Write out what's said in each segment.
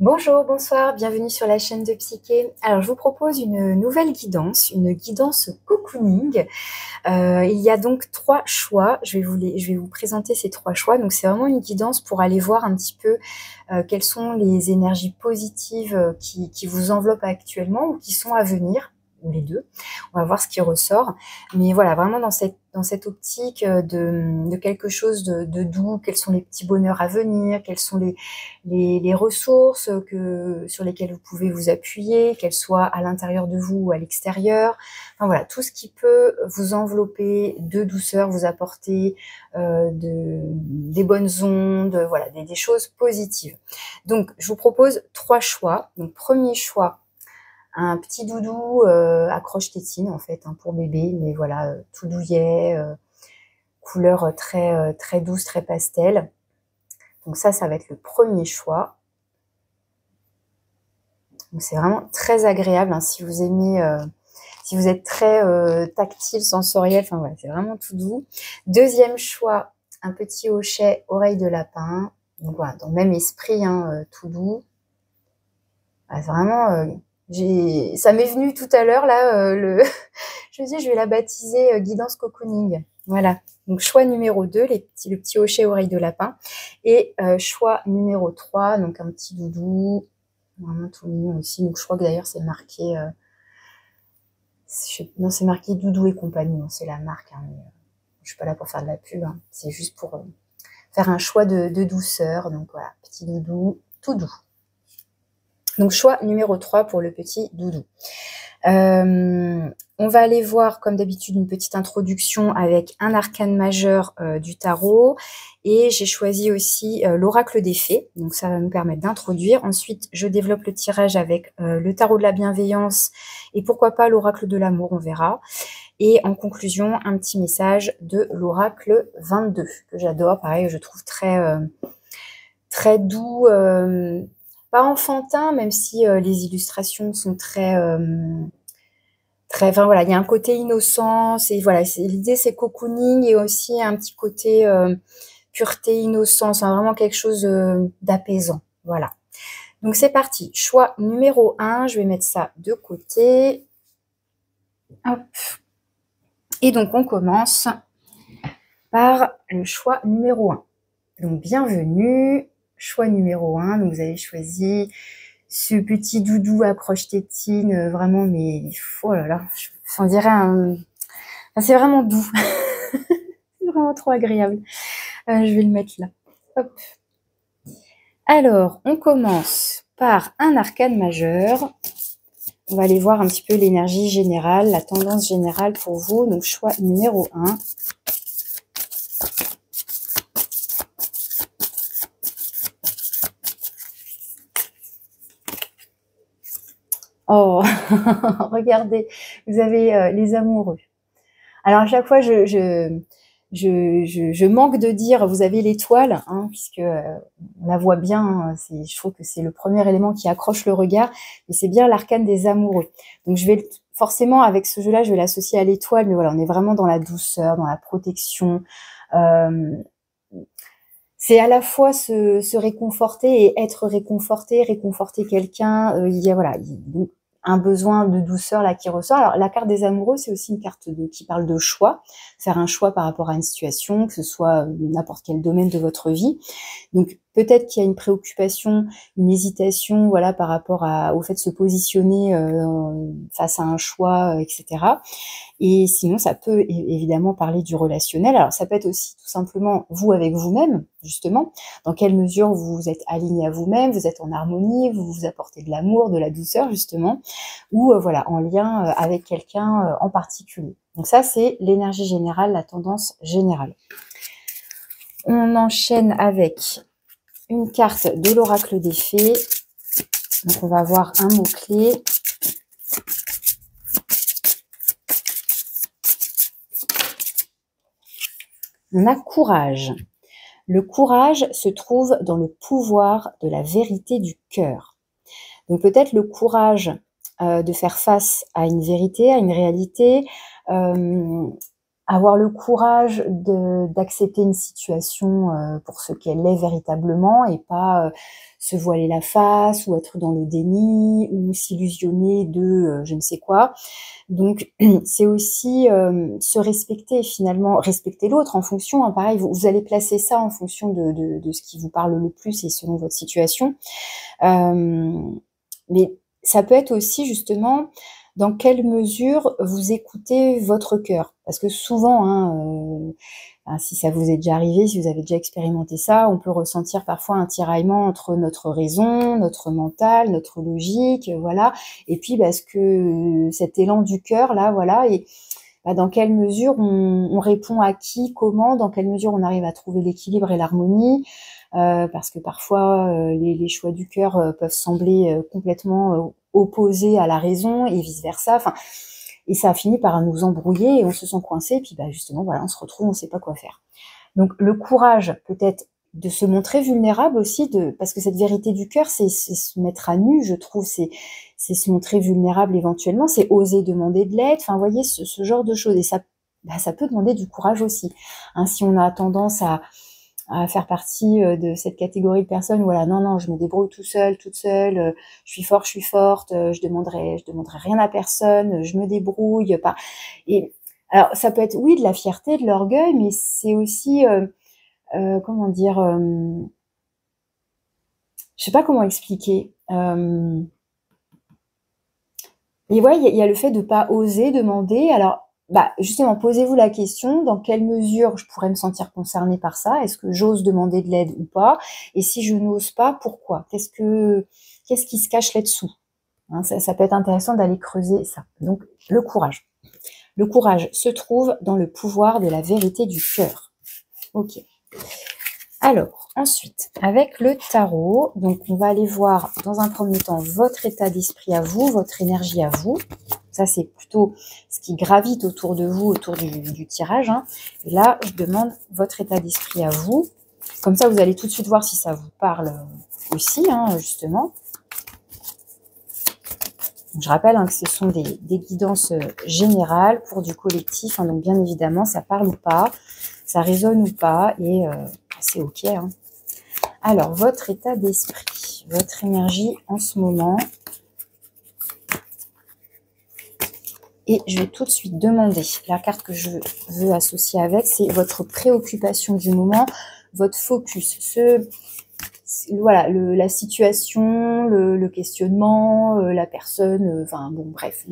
Bonjour, bonsoir, bienvenue sur la chaîne de Psyché. Alors, je vous propose une nouvelle guidance, une guidance cocooning. Il y a donc 3 choix. Je vais vous présenter ces 3 choix. Donc, c'est vraiment une guidance pour aller voir un petit peu quelles sont les énergies positives qui vous enveloppent actuellement ou qui sont à venir, ou les deux. On va voir ce qui ressort. Mais voilà, vraiment dans cette optique de quelque chose de doux, quels sont les petits bonheurs à venir, quelles sont les ressources sur lesquelles vous pouvez vous appuyer, qu'elles soient à l'intérieur de vous ou à l'extérieur. Enfin voilà, tout ce qui peut vous envelopper de douceur, vous apporter des bonnes ondes, voilà, des choses positives. Donc, je vous propose 3 choix. Donc, premier choix, un petit doudou accroche-tétine en fait, hein, pour bébé, mais voilà, tout douillet, couleur très douce, très pastel. Donc ça va être le premier choix. Donc c'est vraiment très agréable, hein, si vous aimez, si vous êtes très tactile, sensoriel, enfin voilà, c'est vraiment tout doux. Deuxième choix, un petit hochet oreille de lapin. Donc voilà, dans le même esprit, hein, tout doux. Voilà, c'est vraiment, ça m'est venu tout à l'heure là, je me dis je vais la baptiser guidance cocooning. Voilà. Donc choix numéro 2, le petit hochet oreille de lapin. Et choix numéro 3, donc un petit doudou, vraiment tout mignon aussi. Donc je crois que d'ailleurs c'est marqué, non c'est marqué Doudou et compagnie, c'est la marque. Hein, mais, je suis pas là pour faire de la pub, hein, c'est juste pour faire un choix de douceur. Donc voilà, petit doudou, tout doux. Donc choix numéro 3 pour le petit doudou. On va aller voir, comme d'habitude, une petite introduction avec un arcane majeur du tarot. Et j'ai choisi aussi l'oracle des fées. Donc ça va nous permettre d'introduire. Ensuite, je développe le tirage avec le tarot de la bienveillance et pourquoi pas l'oracle de l'amour, on verra. Et en conclusion, un petit message de l'oracle 22, que j'adore. Pareil, je trouve très doux, pas enfantin, même si les illustrations sont enfin voilà, il y a un côté innocence et voilà, l'idée c'est cocooning et aussi un petit côté pureté, innocence, hein, vraiment quelque chose d'apaisant. Voilà. Donc c'est parti. Choix numéro 1, je vais mettre ça de côté. Hop. Et donc on commence par le choix numéro 1. Donc bienvenue. Choix numéro 1. Donc vous avez choisi ce petit doudou accroche-tétine, vraiment, mais oh là là, on dirait enfin, c'est vraiment doux. C'est vraiment trop agréable. Je vais le mettre là. Hop. Alors, on commence par un arcane majeur. On va aller voir un petit peu l'énergie générale, la tendance générale pour vous. Donc, choix numéro 1. Oh, regardez, vous avez les amoureux. Alors, à chaque fois, je manque de dire, vous avez l'étoile, hein, puisque on la voit bien, hein, je trouve que c'est le premier élément qui accroche le regard, mais c'est bien l'arcane des amoureux. Donc je vais forcément, avec ce jeu-là, je vais l'associer à l'étoile, mais voilà, on est vraiment dans la douceur, dans la protection. C'est à la fois se réconforter et être réconforté, réconforter quelqu'un. Il y a voilà, un besoin de douceur là qui ressort. Alors la carte des amoureux, c'est aussi une carte qui parle de choix, faire un choix par rapport à une situation, que ce soit n'importe quel domaine de votre vie. Donc peut-être qu'il y a une préoccupation, une hésitation, voilà, par rapport au fait de se positionner face à un choix, etc. Et sinon, ça peut évidemment parler du relationnel. Alors, ça peut être aussi tout simplement vous avec vous-même, justement. Dans quelle mesure vous êtes aligné à vous-même, vous êtes en harmonie, vous vous apportez de l'amour, de la douceur, justement, ou voilà, en lien avec quelqu'un en particulier. Donc ça, c'est l'énergie générale, la tendance générale. On enchaîne avec une carte de l'oracle des fées. Donc, on va avoir un mot-clé. On a courage. Le courage se trouve dans le pouvoir de la vérité du cœur. Donc peut-être le courage de faire face à une vérité, à une réalité, avoir le courage d'accepter une situation pour ce qu'elle est véritablement et pas se voiler la face ou être dans le déni ou s'illusionner de je ne sais quoi. Donc c'est aussi se respecter finalement, respecter l'autre en fonction, hein, pareil, vous allez placer ça en fonction de ce qui vous parle le plus et selon votre situation. Mais ça peut être aussi justement dans quelle mesure vous écoutez votre cœur. Parce que souvent, hein, si ça vous est déjà arrivé, si vous avez déjà expérimenté ça, on peut ressentir parfois un tiraillement entre notre raison, notre mental, notre logique, voilà. Et puis parce que cet élan du cœur, là, voilà, et dans quelle mesure on répond à qui, comment, dans quelle mesure on arrive à trouver l'équilibre et l'harmonie. Parce que parfois les choix du cœur peuvent sembler complètement opposés à la raison et vice versa. Enfin, et ça finit par nous embrouiller et on se sent coincé. Et puis justement, voilà, on se retrouve, on ne sait pas quoi faire. Donc le courage, peut-être, de se montrer vulnérable aussi, parce que cette vérité du cœur, c'est se mettre à nu, je trouve, c'est se montrer vulnérable éventuellement, c'est oser demander de l'aide. Enfin, vous voyez, ce genre de choses. Et ça, ça peut demander du courage aussi. Hein, si on a tendance à faire partie de cette catégorie de personnes où, voilà, non, je me débrouille tout seul, toute seule, je suis fort, je suis forte, je demanderai rien à personne, je me débrouille. Pas. Et alors, ça peut être, oui, de la fierté, de l'orgueil, mais c'est aussi, comment dire, je sais pas comment expliquer. Et ouais, il y a le fait de pas oser demander. Alors, justement, posez-vous la question, dans quelle mesure je pourrais me sentir concernée par ça? Est-ce que j'ose demander de l'aide ou pas? Et si je n'ose pas, pourquoi? Qu'est-ce qui se cache là-dessous? Hein, ça peut être intéressant d'aller creuser ça. Donc, le courage. Le courage se trouve dans le pouvoir de la vérité du cœur. Ok. Alors, ensuite, avec le tarot, donc on va aller voir dans un premier temps votre état d'esprit à vous, votre énergie à vous. Ça, c'est plutôt ce qui gravite autour de vous, autour du tirage. Hein. Et là, je demande votre état d'esprit à vous. Comme ça, vous allez tout de suite voir si ça vous parle aussi, hein, justement. Donc, je rappelle que ce sont des guidances générales pour du collectif. Hein, donc, bien évidemment, ça parle ou pas, ça résonne ou pas, et c'est ok. Hein. Alors, votre état d'esprit, votre énergie en ce moment. Et je vais tout de suite demander, la carte que je veux associer avec, c'est votre préoccupation du moment, votre focus. Voilà, la situation, le questionnement, la personne, enfin bon, bref,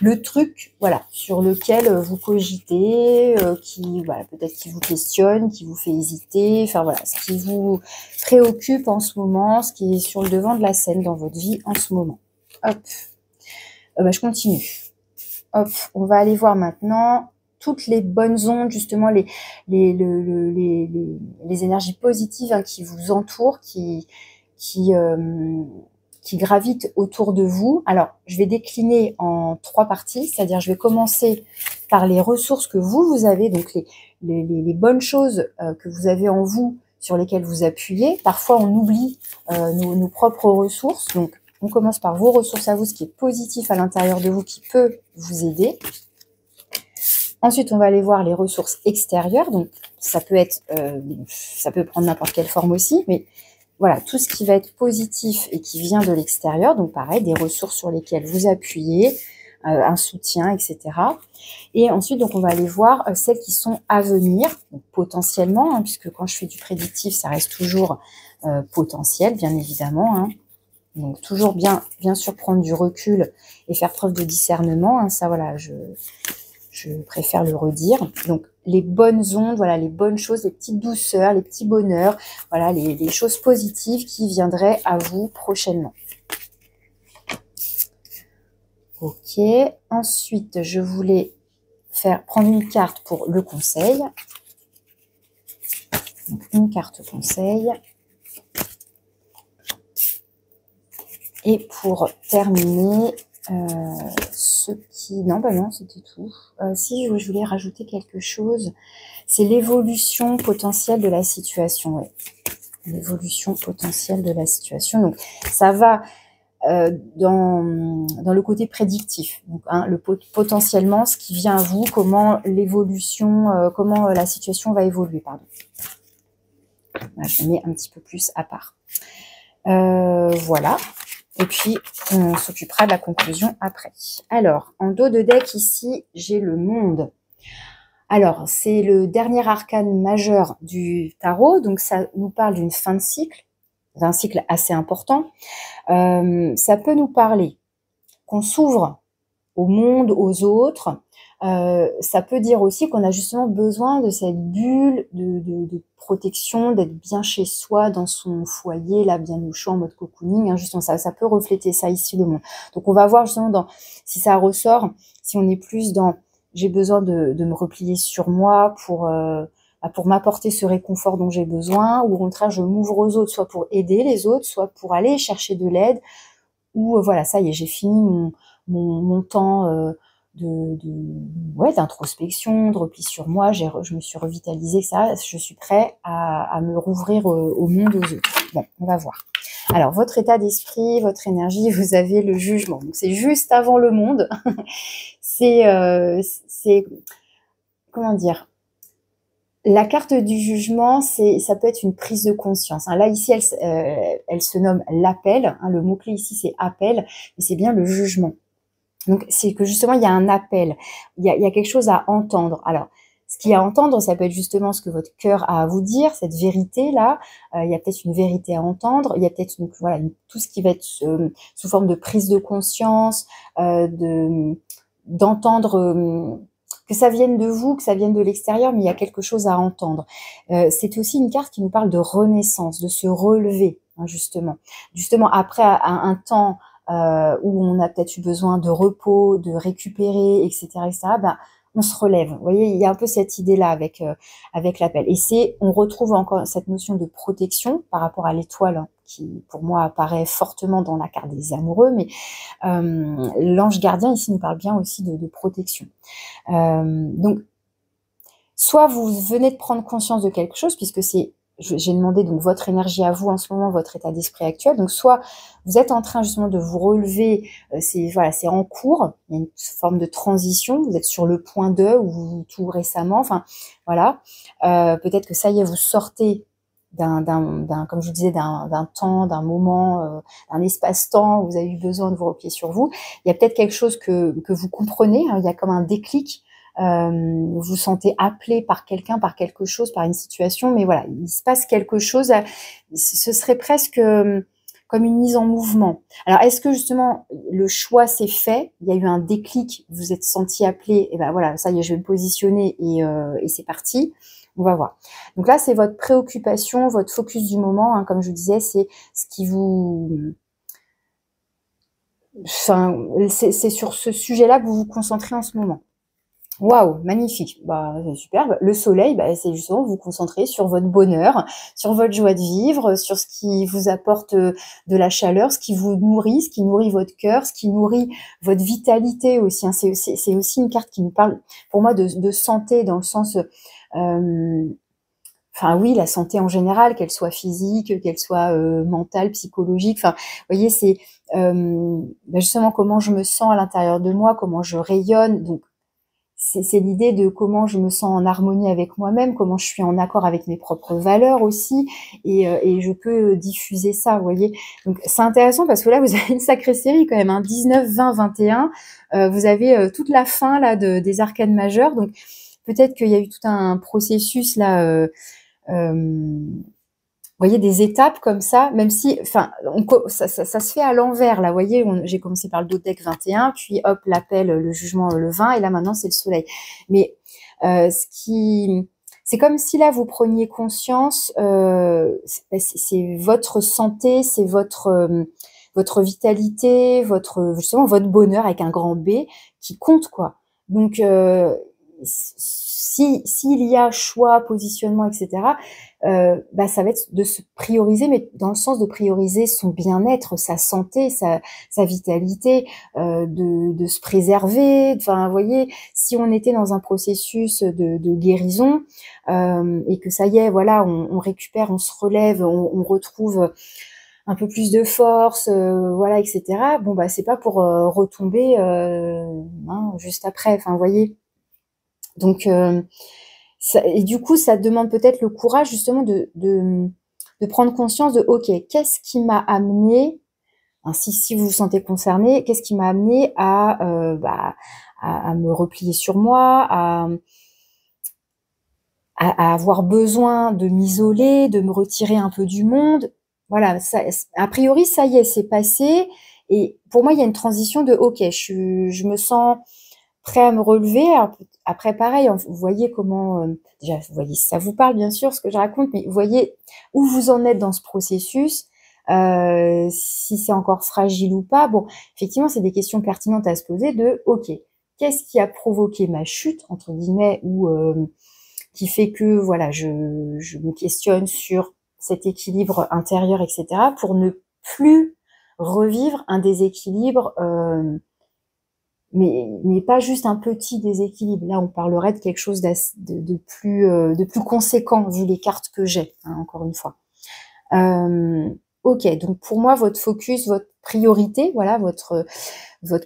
le truc, voilà, sur lequel vous cogitez, voilà, peut-être qui vous questionne, qui vous fait hésiter, enfin voilà, ce qui vous préoccupe en ce moment, ce qui est sur le devant de la scène dans votre vie en ce moment. Hop, je continue. Hop, on va aller voir maintenant toutes les bonnes ondes, justement les énergies positives, hein, qui vous entourent, qui gravitent autour de vous. Alors, je vais décliner en 3 parties, c'est-à-dire je vais commencer par les ressources que vous avez, donc les bonnes choses que vous avez en vous, sur lesquelles vous appuyez. Parfois, on oublie nos propres ressources, donc on commence par vos ressources à vous, ce qui est positif à l'intérieur de vous, qui peut vous aider. Ensuite, on va aller voir les ressources extérieures. Donc, ça peut être, ça peut prendre n'importe quelle forme aussi, mais voilà, tout ce qui va être positif et qui vient de l'extérieur. Donc, pareil, des ressources sur lesquelles vous appuyez, un soutien, etc. Et ensuite, donc, on va aller voir celles qui sont à venir, donc, potentiellement, hein, puisque quand je fais du prédictif, ça reste toujours potentiel, bien évidemment. Hein. Donc, toujours bien sûr prendre du recul et faire preuve de discernement. Hein, ça, voilà, je préfère le redire. Donc, les bonnes ondes, voilà, les bonnes choses, les petites douceurs, les petits bonheurs, voilà, les choses positives qui viendraient à vous prochainement. Ok. Ensuite, je voulais prendre une carte pour le conseil. Donc, une carte conseil. Et pour terminer, non, c'était tout. Si je voulais rajouter quelque chose, c'est l'évolution potentielle de la situation. Ouais. L'évolution potentielle de la situation. Donc, ça va dans le côté prédictif. Donc, hein, potentiellement, ce qui vient à vous, comment l'évolution, comment la situation va évoluer, pardon. Là, je mets un petit peu plus à part. Voilà. Et puis, on s'occupera de la conclusion après. Alors, en dos de deck, ici, j'ai le monde. Alors, c'est le dernier arcane majeur du tarot. Donc, ça nous parle d'une fin de cycle, d'un cycle assez important. Ça peut nous parler qu'on s'ouvre au monde, aux autres. Ça peut dire aussi qu'on a justement besoin de cette bulle de protection, d'être bien chez soi, dans son foyer, là, bien au chaud, en mode cocooning. Hein, justement, ça peut refléter ça ici, le monde. Donc, on va voir justement si ça ressort, si on est plus dans j'ai besoin de me replier sur moi pour m'apporter ce réconfort dont j'ai besoin, ou au contraire, je m'ouvre aux autres, soit pour aider les autres, soit pour aller chercher de l'aide, ou voilà, ça y est, j'ai fini mon temps d'introspection, de repli sur moi, je me suis revitalisée, ça, je suis prêt à me rouvrir au monde, aux autres. Bon, on va voir. Alors, votre état d'esprit, votre énergie, vous avez le jugement. Donc, c'est juste avant le monde. C'est comment dire, la carte du jugement, ça peut être une prise de conscience. Hein. Là, ici, elle se nomme l'appel. Hein. Le mot-clé ici, c'est appel, mais c'est bien le jugement. Donc, c'est que justement, il y a un appel. Il y a quelque chose à entendre. Alors, ce qu'il y a à entendre, ça peut être justement ce que votre cœur a à vous dire, cette vérité-là. Il y a peut-être une vérité à entendre. Il y a peut-être tout ce qui va être sous forme de prise de conscience, d'entendre... que ça vienne de vous, que ça vienne de l'extérieur, mais il y a quelque chose à entendre. C'est aussi une carte qui nous parle de renaissance, de se relever, hein, justement. Justement, après un temps où on a peut-être eu besoin de repos, de récupérer, etc., ben, on se relève. Vous voyez, il y a un peu cette idée-là avec l'appel. Et on retrouve encore cette notion de protection par rapport à l'étoile, hein, qui, pour moi, apparaît fortement dans la carte des amoureux, mais l'ange gardien, ici, nous parle bien aussi de protection. Donc, soit vous venez de prendre conscience de quelque chose, puisque j'ai demandé donc votre énergie à vous en ce moment, votre état d'esprit actuel. Donc, soit vous êtes en train justement de vous relever, c'est en cours, il y a une forme de transition, vous êtes sur le point de, ou tout récemment, enfin, voilà. Peut-être que ça y est, vous sortez comme je vous disais, d'un temps, d'un moment, d'un espace-temps où vous avez eu besoin de vous replier sur vous. Il y a peut-être quelque chose que vous comprenez, hein, il y a comme un déclic, vous vous sentez appelé par quelqu'un, par quelque chose, par une situation, mais voilà, il se passe quelque chose, ce serait presque comme une mise en mouvement. Alors, est-ce que justement le choix s'est fait, il y a eu un déclic, vous vous êtes senti appelé, et ben voilà, ça y est, je vais me positionner et c'est parti. On va voir. Donc là, c'est votre préoccupation, votre focus du moment, hein, comme je vous disais, c'est ce qui vous... Enfin, c'est sur ce sujet-là que vous vous concentrez en ce moment. Waouh, magnifique, bah, c'est superbe. Le soleil, bah, c'est justement vous concentrer sur votre bonheur, sur votre joie de vivre, sur ce qui vous apporte de la chaleur, ce qui vous nourrit, ce qui nourrit votre cœur, ce qui nourrit votre vitalité aussi. Hein. C'est aussi une carte qui nous parle, pour moi, de santé, dans le sens... Enfin oui, la santé en général, qu'elle soit physique, qu'elle soit mentale, psychologique. Enfin, vous voyez, c'est justement comment je me sens à l'intérieur de moi, comment je rayonne. Donc, c'est l'idée de comment je me sens en harmonie avec moi-même, comment je suis en accord avec mes propres valeurs aussi, et je peux diffuser ça, vous voyez. Donc, c'est intéressant parce que là, vous avez une sacrée série quand même, hein, 19, 20, 21. Vous avez toute la fin là des arcanes majeurs. Donc, peut-être qu'il y a eu tout un processus là... vous voyez, des étapes comme ça, même si, enfin, ça se fait à l'envers, là, vous voyez, j'ai commencé par le deck 21, puis hop, l'appel, le jugement, le 20, et là, maintenant, c'est le soleil. Mais c'est comme si là, vous preniez conscience, c'est votre santé, c'est votre vitalité, justement, votre bonheur avec un grand B qui compte, quoi. Donc, s'il y a choix, positionnement, etc., ça va être de se prioriser, mais dans le sens de prioriser son bien-être, sa santé, sa vitalité, de se préserver. Enfin, vous voyez, si on était dans un processus de guérison et que ça y est, voilà, on récupère, on se relève, on retrouve un peu plus de force, voilà, etc. Bon, bah, c'est pas pour retomber hein, juste après. Enfin, vous voyez. Donc, et du coup, ça demande peut-être le courage justement de prendre conscience de, ok, qu'est-ce qui m'a amené, hein, si vous vous sentez concerné, qu'est-ce qui m'a amené à me replier sur moi, à avoir besoin de m'isoler, de me retirer un peu du monde. Voilà, ça, a priori, ça y est, c'est passé. Et pour moi, il y a une transition de, ok, je me sens prêt à me relever. Après, pareil, vous voyez comment, déjà, vous voyez si ça vous parle, bien sûr, ce que je raconte, mais vous voyez où vous en êtes dans ce processus, si c'est encore fragile ou pas. Bon, effectivement, c'est des questions pertinentes à se poser de, ok, qu'est-ce qui a provoqué ma chute, entre guillemets, ou qui fait que, voilà, je me questionne sur cet équilibre intérieur, etc., pour ne plus revivre un déséquilibre, mais pas juste un petit déséquilibre. Là, on parlerait de quelque chose de plus conséquent, vu les cartes que j'ai, hein, encore une fois. Ok, donc pour moi, votre focus, votre priorité, voilà, votre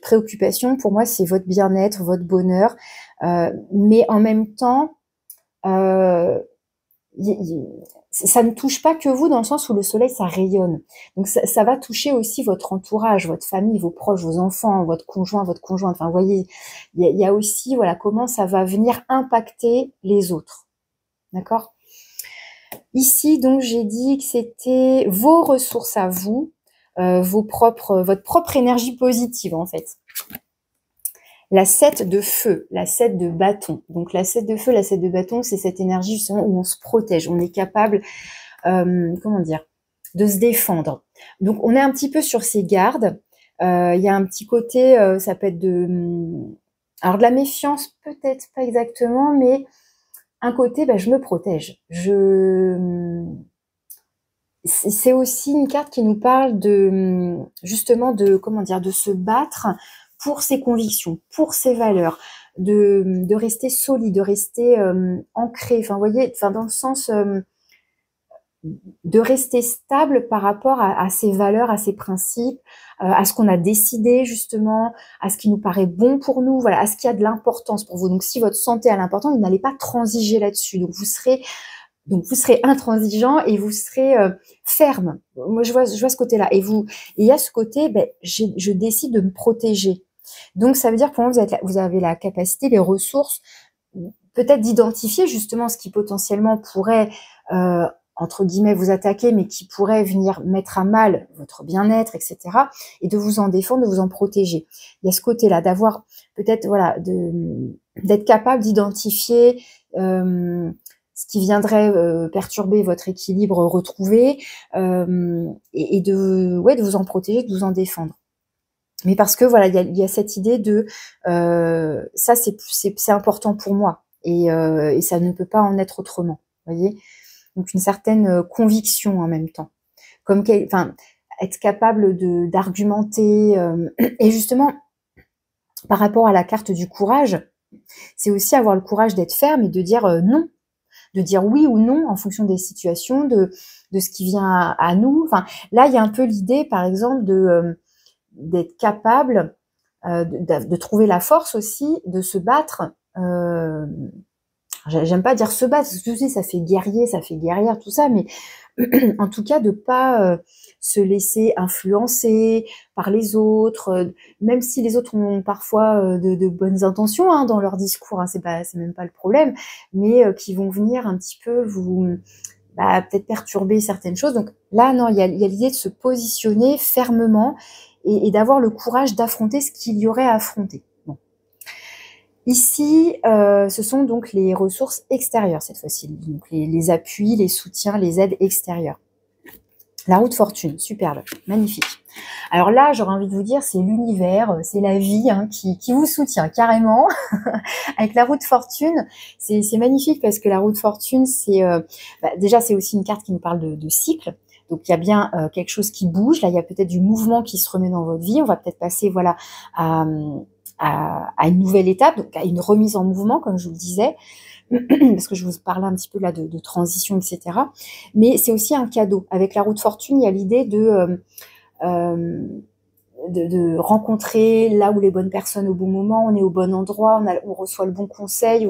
préoccupation, pour moi, c'est votre bien-être, votre bonheur. Mais en même temps, ça ne touche pas que vous, dans le sens où le soleil, ça rayonne. Donc ça va toucher aussi votre entourage, votre famille, vos proches, vos enfants, votre conjoint, votre conjointe. Enfin, vous voyez, il y a aussi, voilà, comment ça va venir impacter les autres. D'accord ? Ici, donc, j'ai dit que c'était vos ressources à vous, votre propre énergie positive, en fait. La 7 de feu, la 7 de bâton. Donc la 7 de feu, la 7 de bâton, c'est cette énergie justement où on se protège, on est capable, comment dire, de se défendre. Donc on est un petit peu sur ses gardes. Il y a un petit côté, ça peut être alors de la méfiance, peut-être pas exactement, mais un côté, je me protège. C'est aussi une carte qui nous parle de, justement, comment dire, de se battre pour ses convictions, pour ses valeurs, de rester solide, de rester ancré. Enfin, vous voyez, enfin, dans le sens de rester stable par rapport à ses valeurs, à ses principes, à ce qu'on a décidé justement, à ce qui nous paraît bon pour nous, voilà, à ce qui a de l'importance pour vous. Donc, si votre santé a l'importance, vous n'allez pas transiger là-dessus. Donc, vous serez intransigeant et vous serez ferme. Moi, je vois ce côté-là. Et il y a ce côté, je décide de me protéger. Donc, ça veut dire pour moi, vous avez la capacité, les ressources, peut-être d'identifier justement ce qui potentiellement pourrait, entre guillemets, vous attaquer, mais qui pourrait venir mettre à mal votre bien-être, etc. Et de vous en défendre, de vous en protéger. Il y a ce côté-là, d'avoir peut-être, voilà, d'être capable d'identifier ce qui viendrait perturber votre équilibre retrouvé, et de vous en protéger, de vous en défendre. Mais parce que voilà, il y a cette idée de ça c'est important pour moi et ça ne peut pas en être autrement, voyez. Donc une certaine conviction en même temps, enfin être capable d'argumenter et justement par rapport à la carte du courage, c'est aussi avoir le courage d'être ferme et de dire non, de dire oui ou non en fonction des situations, de ce qui vient à nous. Enfin, là, il y a un peu l'idée, par exemple, d'être capable de trouver la force aussi de se battre. J'aime pas dire se battre, parce que tu sais, ça fait guerrier, ça fait guerrière, tout ça, mais en tout cas de pas se laisser influencer par les autres, même si les autres ont parfois de bonnes intentions hein, dans leur discours, hein, c'est même pas le problème, mais qui vont venir un petit peu vous peut-être perturber certaines choses. Donc là, non, il y a l'idée de se positionner fermement et d'avoir le courage d'affronter ce qu'il y aurait à affronter. Bon. Ici, ce sont donc les ressources extérieures cette fois-ci, donc les appuis, les soutiens, les aides extérieures. La roue de fortune, superbe, magnifique. Alors là, j'aurais envie de vous dire, c'est l'univers, c'est la vie hein, qui vous soutient carrément. Avec la roue de fortune, c'est magnifique parce que la roue de fortune, c'est déjà c'est aussi une carte qui nous parle de cycle. Donc il y a bien quelque chose qui bouge. Là, il y a peut-être du mouvement qui se remet dans votre vie. On va peut-être passer voilà à une nouvelle étape, donc à une remise en mouvement, comme je vous le disais. parce que je vous parlais un petit peu là de transition, etc. Mais c'est aussi un cadeau. Avec la roue de fortune, il y a l'idée de rencontrer là où les bonnes personnes au bon moment, on est au bon endroit, on reçoit le bon conseil,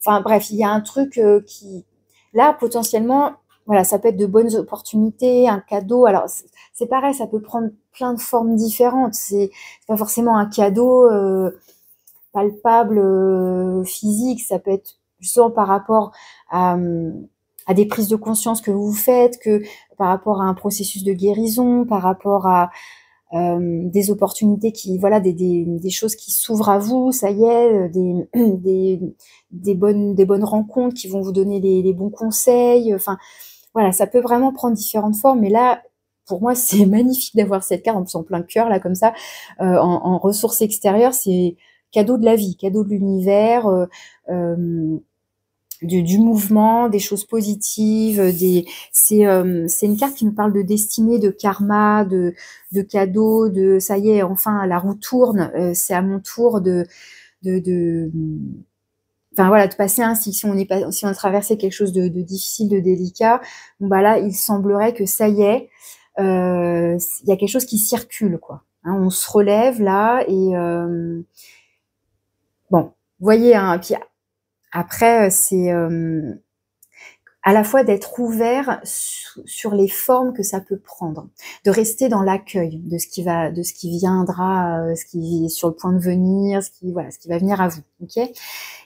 enfin bref, il y a un truc qui, là, potentiellement, voilà, ça peut être de bonnes opportunités, un cadeau. Alors, c'est pareil, ça peut prendre plein de formes différentes. C'est pas forcément un cadeau palpable, physique. Ça peut être justement par rapport à des prises de conscience que vous faites, que par rapport à un processus de guérison, par rapport à des opportunités qui, voilà, des choses qui s'ouvrent à vous, ça y est, des bonnes rencontres qui vont vous donner les bons conseils. Enfin, voilà, ça peut vraiment prendre différentes formes. Mais là, pour moi, c'est magnifique d'avoir cette carte en plus en plein cœur, là, comme ça, en ressources extérieures. C'est cadeau de la vie, cadeau de l'univers, du mouvement, des choses positives, c'est une carte qui nous parle de destinée, de karma, de cadeaux, de ça y est, enfin la roue tourne, c'est à mon tour de enfin voilà, de passer ainsi. Si si on a traversé quelque chose de difficile, de délicat, bon bah là, il semblerait que ça y est, il y a quelque chose qui circule, quoi. Hein, on se relève là et bon, vous voyez, hein, puis après, c'est à la fois d'être ouvert sur les formes que ça peut prendre, de rester dans l'accueil de ce qui viendra, ce qui est sur le point de venir, voilà, ce qui va venir à vous, ok?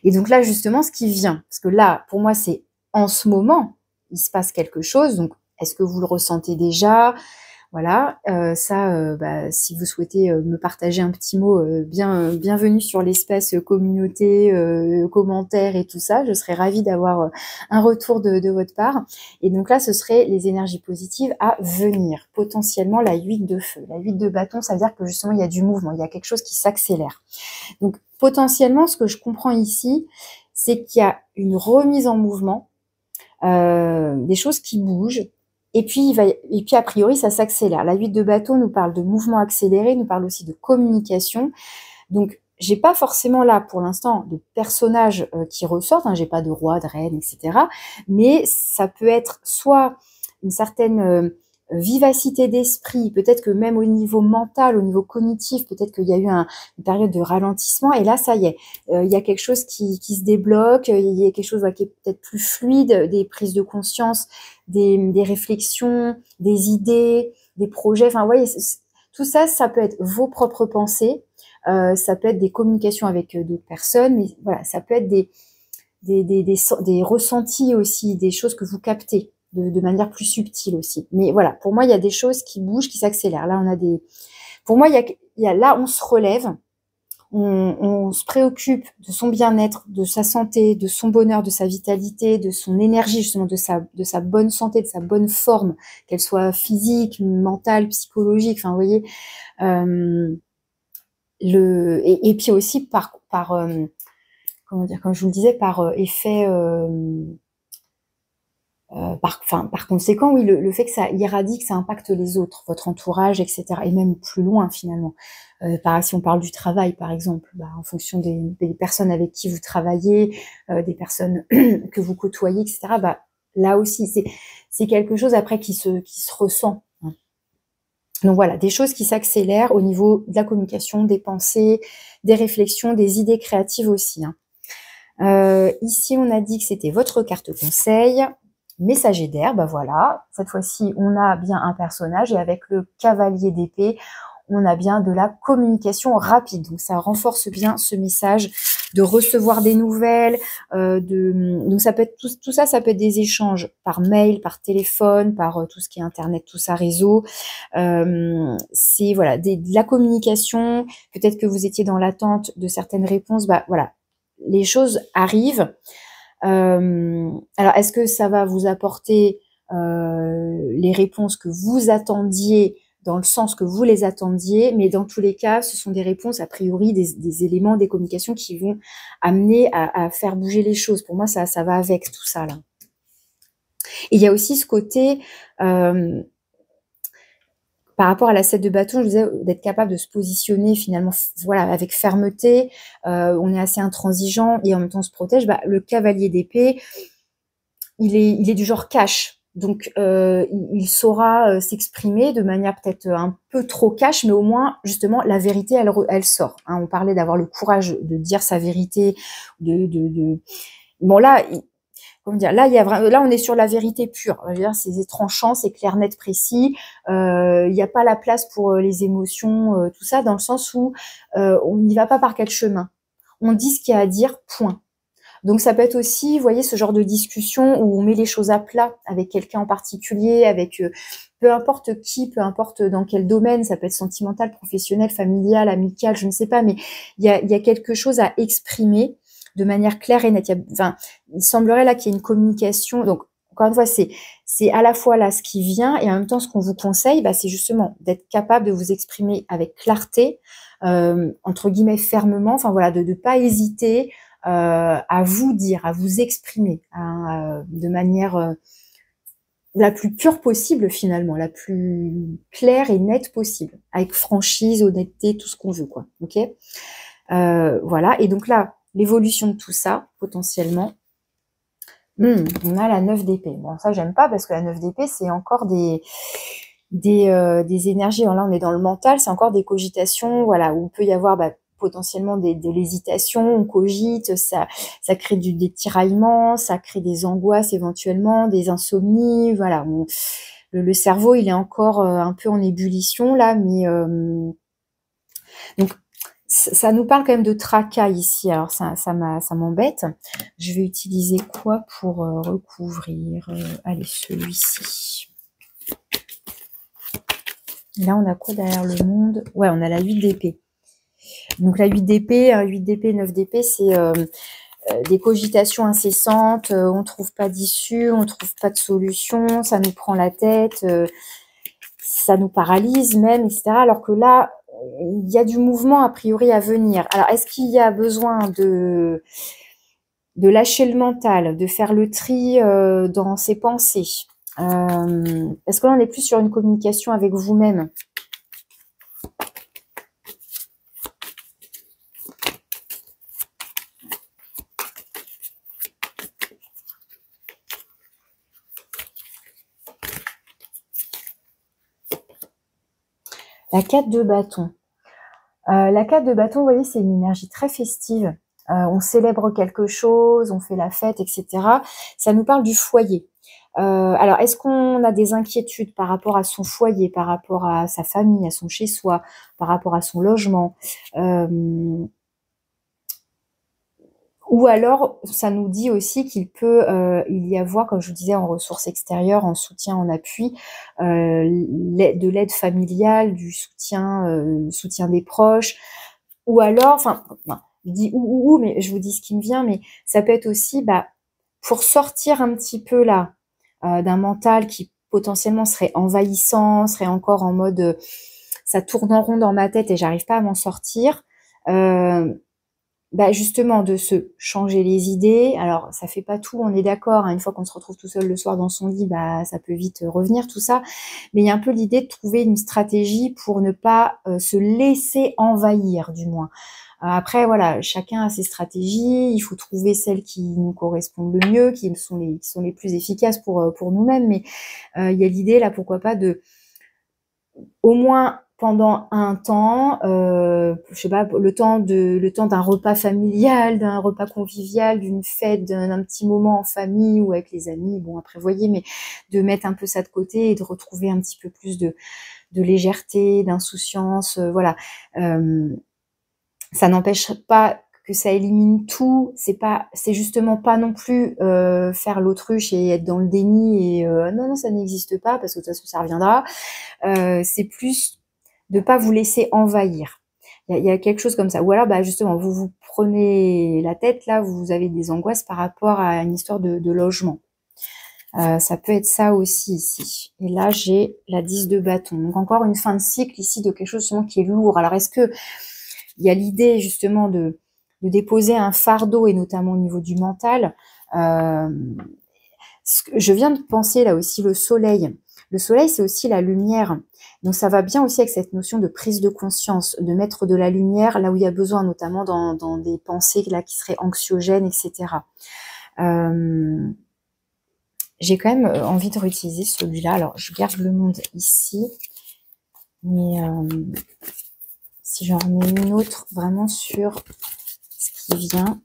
Et donc là, justement, ce qui vient, parce que là, pour moi, c'est en ce moment, il se passe quelque chose. Donc, est-ce que vous le ressentez déjà? Voilà, bah, si vous souhaitez me partager un petit mot, bienvenue sur l'espace communauté, commentaires et tout ça. Je serais ravie d'avoir un retour de votre part. Et donc là, ce serait les énergies positives à venir. Potentiellement la 8 de feu. La 8 de bâton, ça veut dire que justement, il y a du mouvement, il y a quelque chose qui s'accélère. Donc potentiellement, ce que je comprends ici, c'est qu'il y a une remise en mouvement, des choses qui bougent. Et puis, a priori, ça s'accélère. La 8 de bâton nous parle de mouvement accéléré, nous parle aussi de communication. Donc, j'ai pas forcément là, pour l'instant, de personnages qui ressortent. Hein, j'ai pas de roi, de reine, etc. Mais ça peut être soit une certaine vivacité d'esprit, peut-être que même au niveau mental, au niveau cognitif, peut-être qu'il y a eu une période de ralentissement. Et là, ça y est, il y a quelque chose qui se débloque, il y a quelque chose qui est peut-être plus fluide, des prises de conscience, des réflexions, des idées, des projets. Enfin, vous voyez, tout ça, ça peut être vos propres pensées, ça peut être des communications avec d'autres personnes, mais voilà, ça peut être des ressentis aussi, des choses que vous captez de manière plus subtile aussi. Mais voilà, pour moi, il y a des choses qui bougent, qui s'accélèrent. Là, pour moi, là, on se relève, on se préoccupe de son bien-être, de sa santé, de son bonheur, de sa vitalité, de son énergie, justement, de sa bonne santé, de sa bonne forme, qu'elle soit physique, mentale, psychologique. Enfin, vous voyez, et puis aussi comment dire, comme je vous le disais, par effet, par conséquent, oui, le fait que ça irradie, que ça impacte les autres, votre entourage, etc., et même plus loin finalement. Si on parle du travail, par exemple, bah, en fonction des personnes avec qui vous travaillez, des personnes que vous côtoyez, etc., bah, là aussi, c'est quelque chose après qui se ressent. Hein. Donc voilà, des choses qui s'accélèrent au niveau de la communication, des pensées, des réflexions, des idées créatives aussi. Hein. Ici, on a dit que c'était votre carte conseil. Messager d'air, bah voilà. Cette fois-ci, on a bien un personnage et avec le cavalier d'épée, on a bien de la communication rapide. Donc, ça renforce bien ce message de recevoir des nouvelles. Donc, ça peut être tout ça, ça peut être des échanges par mail, par téléphone, par tout ce qui est internet, tout ça, réseau. C'est voilà, de la communication. Peut-être que vous étiez dans l'attente de certaines réponses. Bah voilà, les choses arrivent. Alors, est-ce que ça va vous apporter les réponses que vous attendiez dans le sens que vous les attendiez, mais dans tous les cas, ce sont des réponses, a priori, des éléments, des communications qui vont amener à faire bouger les choses. Pour moi, ça va avec tout ça, là. Et il y a aussi ce côté, par par rapport à la 7 de bâton, je disais d'être capable de se positionner finalement, voilà, avec fermeté. On est assez intransigeant et en même temps on se protège. Bah, le cavalier d'épée, il est du genre cash. Donc, il saura s'exprimer de manière peut-être un peu trop cash, mais au moins, justement, la vérité, elle sort. Hein. On parlait d'avoir le courage de dire sa vérité, Bon, là, comment dire, là, là, on est sur la vérité pure. Je veux dire, c'est tranchant, c'est clair, net, précis. Il n'y a pas la place pour les émotions, tout ça, dans le sens où on n'y va pas par quatre chemins. On dit ce qu'il y a à dire, point. Donc ça peut être aussi, vous voyez, ce genre de discussion où on met les choses à plat avec quelqu'un en particulier, avec peu importe qui, peu importe dans quel domaine, ça peut être sentimental, professionnel, familial, amical, je ne sais pas, mais il y a quelque chose à exprimer de manière claire et nette. Il semblerait là qu'il y ait une communication. Donc encore une fois, c'est à la fois là ce qui vient et en même temps ce qu'on vous conseille, bah, c'est justement d'être capable de vous exprimer avec clarté, entre guillemets fermement, enfin voilà, de ne pas hésiter à vous dire, à vous exprimer hein, de manière la plus pure possible finalement, la plus claire et nette possible, avec franchise, honnêteté, tout ce qu'on veut, quoi. Ok, voilà. Et donc là, l'évolution de tout ça, potentiellement, on a la 9 d'épée. Bon, ça j'aime pas parce que la 9 d'épée, c'est encore des énergies. Alors là, on est dans le mental, c'est encore des cogitations, voilà, où il peut y avoir potentiellement de l'hésitation, on cogite, ça crée des tiraillements, ça crée des angoisses éventuellement, des insomnies, voilà. Le cerveau, il est encore un peu en ébullition là, mais donc ça nous parle quand même de tracas ici. Alors ça m'embête. Je vais utiliser quoi pour recouvrir allez, celui-ci. Là, on a quoi derrière le monde? Ouais, on a la 8 d'épée. Donc la 8 d'épée, 8 d'épée, 9 d'épée, c'est des cogitations incessantes, on trouve pas d'issue, on trouve pas de solution, ça nous prend la tête, ça nous paralyse même, etc. Alors que là, il y a du mouvement a priori à venir. Alors, est-ce qu'il y a besoin de lâcher le mental, de faire le tri dans ses pensées? Est-ce que là, on est plus sur une communication avec vous-même? La 4 de bâton. La 4 de bâton, vous voyez, c'est une énergie très festive. On célèbre quelque chose, on fait la fête, etc. Ça nous parle du foyer. Alors, est-ce qu'on a des inquiétudes par rapport à son foyer, par rapport à sa famille, à son chez-soi, par rapport à son logement ou alors, ça nous dit aussi qu'il peut il y avoir, comme je vous disais, en ressources extérieures, en soutien, en appui, de l'aide familiale, du soutien des proches, ou alors, enfin, je dis ou, mais je vous dis ce qui me vient, mais ça peut être aussi, pour sortir un petit peu là d'un mental qui potentiellement serait envahissant, serait encore en mode ça tourne en rond dans ma tête et j'arrive pas à m'en sortir. Justement de se changer les idées. Alors ça fait pas tout, on est d'accord, hein, une fois qu'on se retrouve tout seul le soir dans son lit, ça peut vite revenir tout ça, mais il y a un peu l'idée de trouver une stratégie pour ne pas se laisser envahir du moins. Après voilà, chacun a ses stratégies, il faut trouver celles qui nous correspondent le mieux, qui sont les plus efficaces pour nous-mêmes, mais il y a l'idée là, pourquoi pas de au moins pendant un temps, je sais pas, le temps d'un repas familial, d'un repas convivial, d'une fête, d'un petit moment en famille ou avec les amis, bon à prévoyer, mais de mettre un peu ça de côté et de retrouver un petit peu plus de légèreté, d'insouciance, voilà. Ça n'empêche pas que ça élimine tout, c'est justement pas non plus faire l'autruche et être dans le déni et non ça n'existe pas parce que de toute façon ça reviendra. C'est plus de pas vous laisser envahir. Il y a quelque chose comme ça. Ou alors, justement, vous vous prenez la tête, là, vous avez des angoisses par rapport à une histoire de logement. Ça peut être ça aussi ici. Et là, j'ai la 10 de bâton. Donc, encore une fin de cycle ici de quelque chose justement qui est lourd. Alors, est-ce que il y a l'idée justement de déposer un fardeau, et notamment au niveau du mental je viens de penser là aussi le soleil. Le soleil, c'est aussi la lumière. Donc, ça va bien aussi avec cette notion de prise de conscience, de mettre de la lumière là où il y a besoin, notamment dans des pensées là qui seraient anxiogènes, etc. J'ai quand même envie de réutiliser celui-là. Alors, je garde le monde ici. Mais si j'en remets une autre vraiment sur ce qui vient.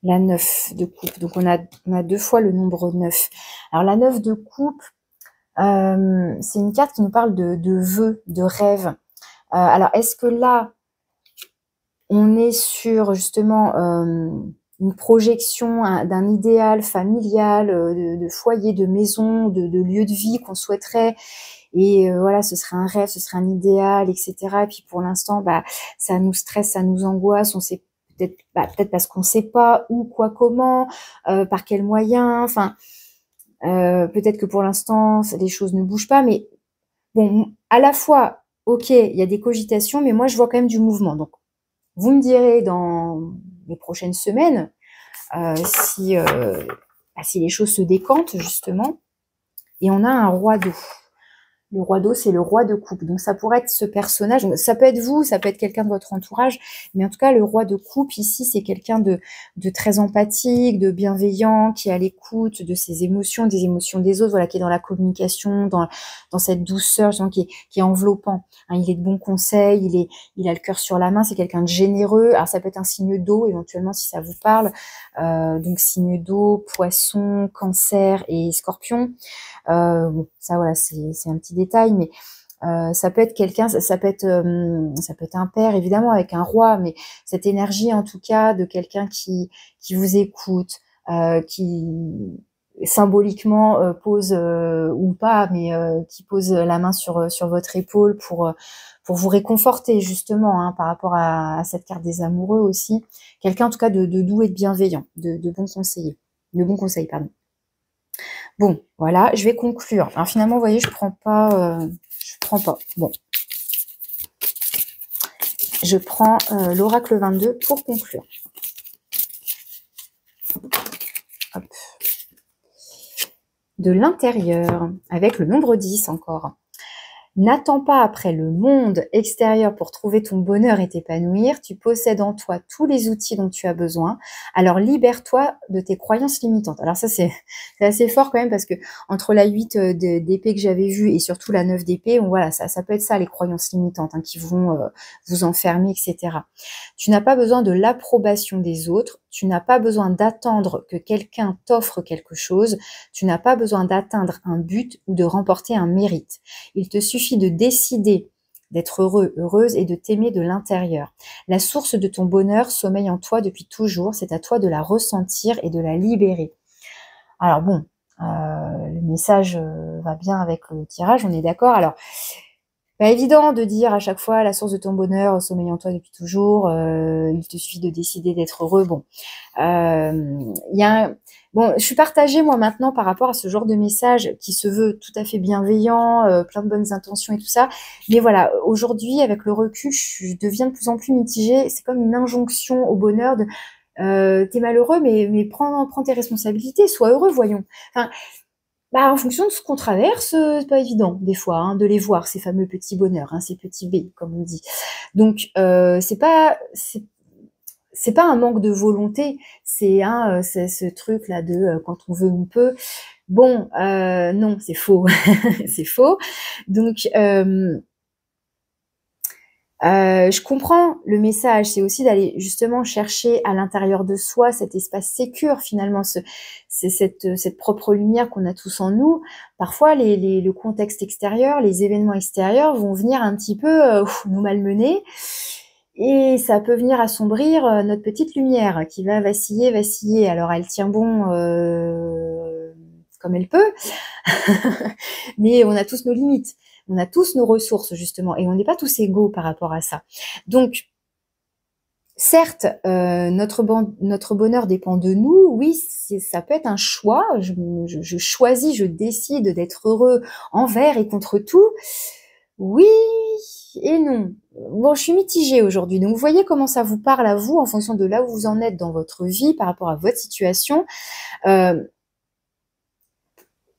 La 9 de coupe. Donc, on a 2 fois le nombre 9. Alors, la 9 de coupe, c'est une carte qui nous parle de vœux, de rêves. Alors, est-ce que là, on est sur justement une projection d'un idéal familial, de foyer, de maison, de lieu de vie qu'on souhaiterait, et voilà, ce serait un rêve, ce serait un idéal, etc. Et puis pour l'instant, bah, ça nous stresse, ça nous angoisse, on sait peut-être parce qu'on sait pas où, quoi, comment, par quels moyens, enfin, peut-être que pour l'instant, les choses ne bougent pas, mais bon, à la fois, ok, il y a des cogitations, mais moi, je vois quand même du mouvement. Donc, vous me direz dans les prochaines semaines si les choses se décantent, justement. Et on a un roi d'eau. Le roi d'eau, c'est le roi de coupe. Donc, ça pourrait être ce personnage. Donc, ça peut être vous, ça peut être quelqu'un de votre entourage. Mais en tout cas, le roi de coupe, ici, c'est quelqu'un de très empathique, de bienveillant, qui est à l'écoute de ses émotions, des émotions des autres, voilà, qui est dans la communication, dans cette douceur, qui est enveloppant. Hein, il est de bons conseils, il a le cœur sur la main, c'est quelqu'un de généreux. Alors, ça peut être un signe d'eau, éventuellement, si ça vous parle. Donc, signe d'eau, poisson, cancer et scorpion. Bon, ça voilà, c'est un petit détail, mais ça peut être quelqu'un, ça peut être un père évidemment avec un roi, mais cette énergie en tout cas de quelqu'un qui vous écoute, qui symboliquement pose ou pas, mais qui pose la main sur votre épaule pour vous réconforter justement, hein, par rapport à cette carte des amoureux aussi. Quelqu'un en tout cas de doux et de bienveillant, de bons conseillers, de bons conseils, pardon. Bon, voilà, je vais conclure. Alors finalement, vous voyez, je prends pas. Bon, je prends l'oracle 22 pour conclure. Hop. De l'intérieur, avec le nombre 10 encore. N'attends pas après le monde extérieur pour trouver ton bonheur et t'épanouir. Tu possèdes en toi tous les outils dont tu as besoin. Alors libère-toi de tes croyances limitantes. Alors ça, c'est assez fort quand même, parce que entre la 8 d'épée que j'avais vue et surtout la 9 d'épée, voilà, ça peut être ça, les croyances limitantes, hein, qui vont vous enfermer, etc. Tu n'as pas besoin de l'approbation des autres. Tu n'as pas besoin d'attendre que quelqu'un t'offre quelque chose. Tu n'as pas besoin d'atteindre un but ou de remporter un mérite. Il te suffit de décider d'être heureux, heureuse et de t'aimer de l'intérieur. La source de ton bonheur sommeille en toi depuis toujours. C'est à toi de la ressentir et de la libérer. Alors bon, le message va bien avec le tirage, on est d'accord. Alors, pas évident de dire à chaque fois la source de ton bonheur sommeille en toi depuis toujours. Il te suffit de décider d'être heureux. Bon, bon, je suis partagée moi maintenant par rapport à ce genre de message qui se veut tout à fait bienveillant, plein de bonnes intentions et tout ça. Mais voilà, aujourd'hui avec le recul, je deviens de plus en plus mitigée. C'est comme une injonction au bonheur de t'es malheureux, mais prends tes responsabilités, sois heureux, voyons. Enfin, bah, en fonction de ce qu'on traverse, c'est pas évident, des fois, hein, de les voir, ces fameux petits bonheurs, hein, ces petits B, comme on dit. Donc, c'est pas un manque de volonté, c'est ce truc-là de quand on veut, on peut. Bon, non, c'est faux. C'est faux. Donc, je comprends le message, c'est aussi d'aller justement chercher à l'intérieur de soi cet espace sécure finalement, c'est cette propre lumière qu'on a tous en nous. Parfois, le contexte extérieur, les événements extérieurs vont venir un petit peu nous malmener, et ça peut venir assombrir notre petite lumière qui va vaciller. Alors, elle tient bon comme elle peut, mais on a tous nos limites. On a tous nos ressources, justement, et on n'est pas tous égaux par rapport à ça. Donc, certes, notre bonheur dépend de nous. Oui, ça peut être un choix. Je choisis, je décide d'être heureux envers et contre tout. Oui, et non. Bon, je suis mitigée aujourd'hui. Donc, vous voyez comment ça vous parle à vous en fonction de là où vous en êtes dans votre vie par rapport à votre situation.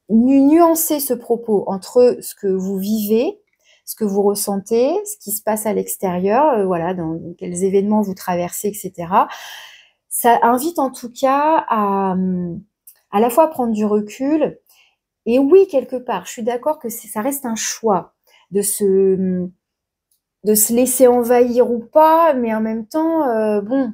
Nuancer ce propos entre ce que vous vivez, ce que vous ressentez, ce qui se passe à l'extérieur, voilà, dans quels événements vous traversez, etc. Ça invite en tout cas à la fois prendre du recul. Et oui, quelque part, je suis d'accord que ça reste un choix de se laisser envahir ou pas, mais en même temps, bon.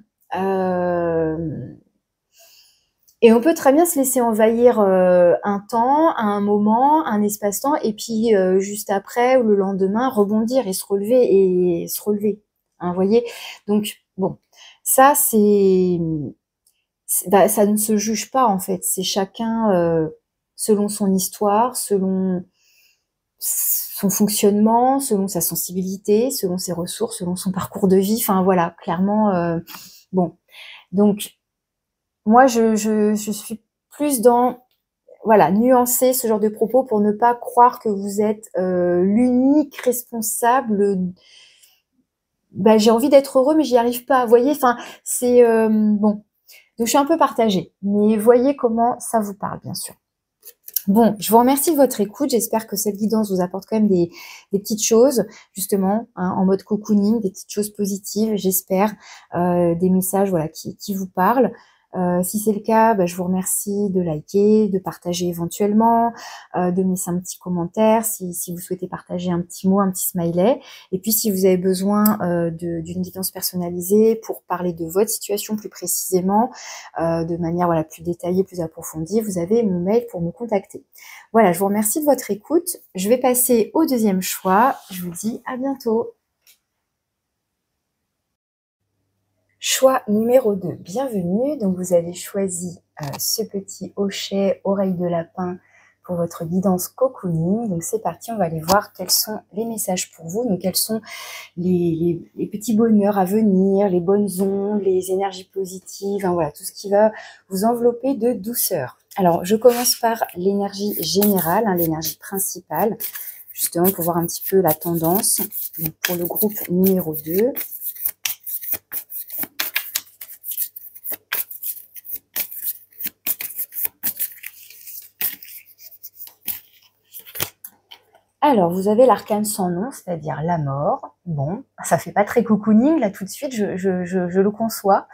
Et on peut très bien se laisser envahir un temps, à un moment, un espace-temps, et puis juste après ou le lendemain, rebondir et se relever. Hein, vous voyez? Donc, bon, ça, bah, ça ne se juge pas, en fait. C'est chacun selon son histoire, selon son fonctionnement, selon sa sensibilité, selon ses ressources, selon son parcours de vie. Enfin, voilà, clairement, bon. Donc, moi, je suis plus dans, voilà, nuancer ce genre de propos pour ne pas croire que vous êtes l'unique responsable. Bah, j'ai envie d'être heureux, mais j'y arrive pas. Vous voyez, enfin, c'est bon. Donc, je suis un peu partagée. Mais voyez comment ça vous parle, bien sûr. Bon, je vous remercie de votre écoute. J'espère que cette guidance vous apporte quand même des petites choses, justement, hein, en mode cocooning, des petites choses positives, j'espère, des messages, voilà, qui vous parlent. Si c'est le cas, bah, je vous remercie de liker, de partager éventuellement, de me laisser un petit commentaire si vous souhaitez partager un petit mot, un petit smiley. Et puis, si vous avez besoin d'une guidance personnalisée pour parler de votre situation plus précisément, de manière voilà, plus détaillée, plus approfondie, vous avez mon mail pour me contacter. Voilà, je vous remercie de votre écoute. Je vais passer au deuxième choix. Je vous dis à bientôt. Choix numéro 2, bienvenue. Donc vous avez choisi ce petit hochet oreille de lapin pour votre guidance cocooning. Donc c'est parti, on va aller voir quels sont les messages pour vous. Donc quels sont les petits bonheurs à venir, les bonnes ondes, les énergies positives, hein, voilà, tout ce qui va vous envelopper de douceur. Alors je commence par l'énergie générale, hein, l'énergie principale, justement pour voir un petit peu la tendance. Donc, pour le groupe numéro 2. Alors, vous avez l'arcane sans nom, c'est-à-dire la mort. Bon, ça fait pas très cocooning, là, tout de suite, je le conçois.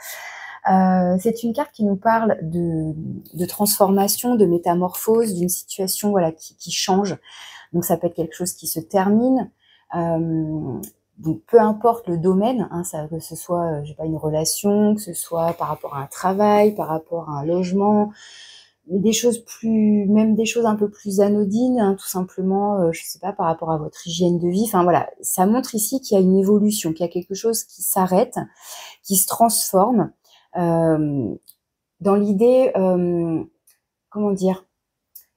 C'est une carte qui nous parle de transformation, de métamorphose, d'une situation voilà, qui change. Donc, ça peut être quelque chose qui se termine. Donc, peu importe le domaine, hein, que ce soit, je sais pas, une relation, que ce soit par rapport à un travail, par rapport à un logement, des choses même des choses un peu plus anodines, hein, tout simplement, je sais pas, par rapport à votre hygiène de vie. Enfin voilà, ça montre ici qu'il y a une évolution, qu'il y a quelque chose qui s'arrête, qui se transforme. Dans l'idée, comment dire,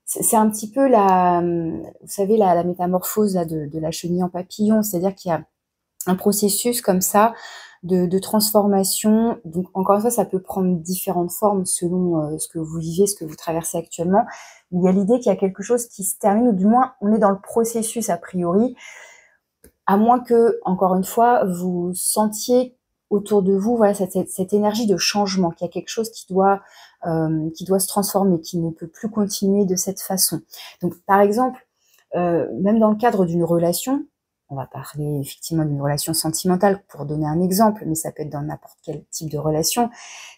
c'est un petit peu vous savez, la métamorphose là, de la chenille en papillon, c'est-à-dire qu'il y a un processus comme ça de transformation. Donc encore une fois, ça peut prendre différentes formes selon ce que vous vivez, ce que vous traversez actuellement. Mais il y a l'idée qu'il y a quelque chose qui se termine, ou du moins on est dans le processus a priori, à moins que, encore une fois, vous sentiez autour de vous voilà, cette énergie de changement, qu'il y a quelque chose qui doit se transformer, qui ne peut plus continuer de cette façon. Donc par exemple, même dans le cadre d'une relation, on va parler effectivement d'une relation sentimentale pour donner un exemple, mais ça peut être dans n'importe quel type de relation.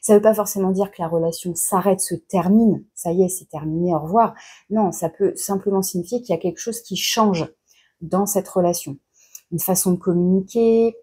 Ça ne veut pas forcément dire que la relation s'arrête, se termine, ça y est, c'est terminé, au revoir. Non, ça peut simplement signifier qu'il y a quelque chose qui change dans cette relation. Une façon de communiquer,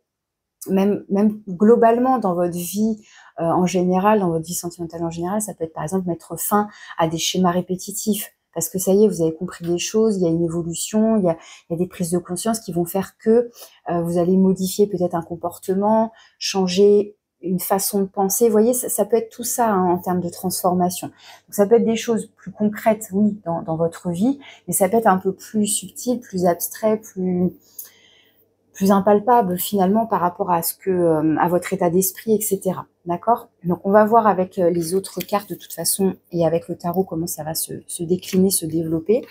même globalement dans votre vie en général, dans votre vie sentimentale en général, ça peut être par exemple mettre fin à des schémas répétitifs. Parce que ça y est, vous avez compris des choses, il y a une évolution, il y a des prises de conscience qui vont faire que vous allez modifier peut-être un comportement, changer une façon de penser. Vous voyez, ça peut être tout ça hein, en termes de transformation. Donc, ça peut être des choses plus concrètes, oui, dans votre vie, mais ça peut être un peu plus subtil, plus abstrait, plus impalpable finalement par rapport à à votre état d'esprit, etc. D'accord? Donc on va voir avec les autres cartes de toute façon et avec le tarot comment ça va se décliner, se développer.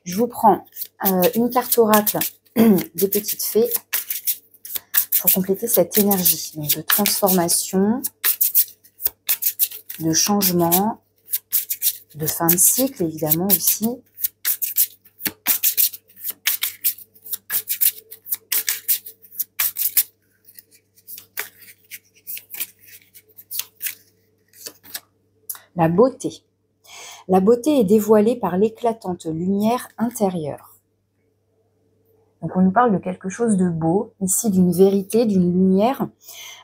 Je vous prends une carte oracle des petites fées pour compléter cette énergie donc de transformation, de changement, de fin de cycle évidemment aussi. La beauté. La beauté est dévoilée par l'éclatante lumière intérieure. Donc on nous parle de quelque chose de beau, ici d'une vérité, d'une lumière.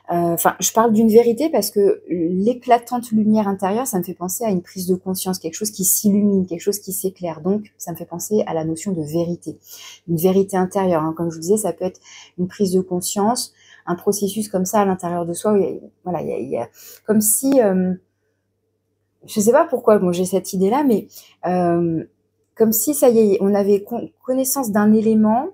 Enfin, je parle d'une vérité parce que l'éclatante lumière intérieure, ça me fait penser à une prise de conscience, quelque chose qui s'illumine, quelque chose qui s'éclaire. Donc, ça me fait penser à la notion de vérité, une vérité intérieure. Hein. Comme je vous disais, ça peut être une prise de conscience, un processus comme ça à l'intérieur de soi. Où voilà, il y a comme si, je sais pas pourquoi, bon, j'ai cette idée-là, mais comme si ça y est, on avait connaissance d'un élément.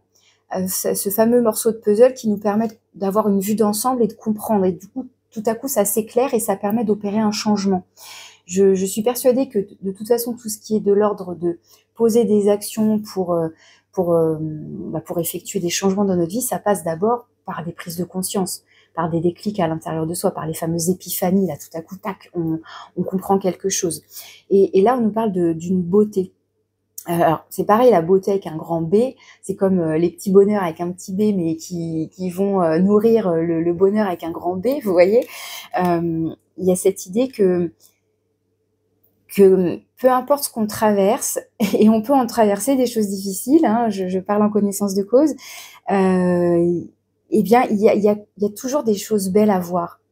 Ce fameux morceau de puzzle qui nous permet d'avoir une vue d'ensemble et de comprendre. Et du coup, tout à coup, ça s'éclaire et ça permet d'opérer un changement. Je suis persuadée que de toute façon, tout ce qui est de l'ordre de poser des actions pour effectuer des changements dans notre vie, ça passe d'abord par des prises de conscience, par des déclics à l'intérieur de soi, par les fameuses épiphanies. Là, tout à coup, tac, on comprend quelque chose. Et là, on nous parle d'une beauté. Alors, c'est pareil, la beauté avec un grand B, c'est comme les petits bonheurs avec un petit B, mais qui vont nourrir le bonheur avec un grand B, vous voyez. Il y a cette idée que peu importe ce qu'on traverse, et on peut en traverser des choses difficiles, hein, je parle en connaissance de cause, eh bien, il y a toujours des choses belles à voir,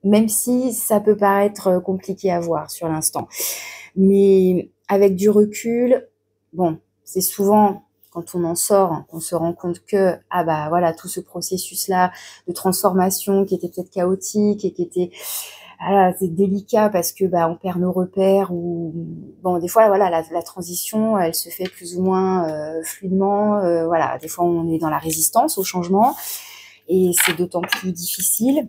même si ça peut paraître compliqué à voir sur l'instant. Mais avec du recul, bon, c'est souvent quand on en sort, qu'on se rend compte que, ah bah voilà, tout ce processus-là de transformation qui était peut-être chaotique et qui était, voilà, c'est délicat parce que bah on perd nos repères ou bon, des fois voilà, la transition, elle se fait plus ou moins fluidement, voilà, des fois on est dans la résistance au changement et c'est d'autant plus difficile,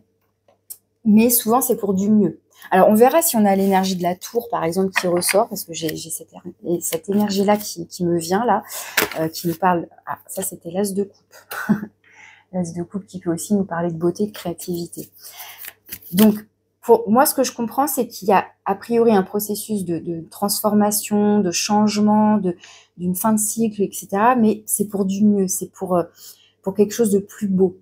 mais souvent c'est pour du mieux. Alors, on verra si on a l'énergie de la tour, par exemple, qui ressort, parce que j'ai cette énergie-là qui me vient, là, qui nous parle... Ah, ça, c'était l'as de coupe. L'as de coupe qui peut aussi nous parler de beauté, de créativité. Donc, pour moi, ce que je comprends, c'est qu'il y a a priori un processus de transformation, de changement, d'une fin de cycle, etc. Mais c'est pour du mieux, c'est pour quelque chose de plus beau.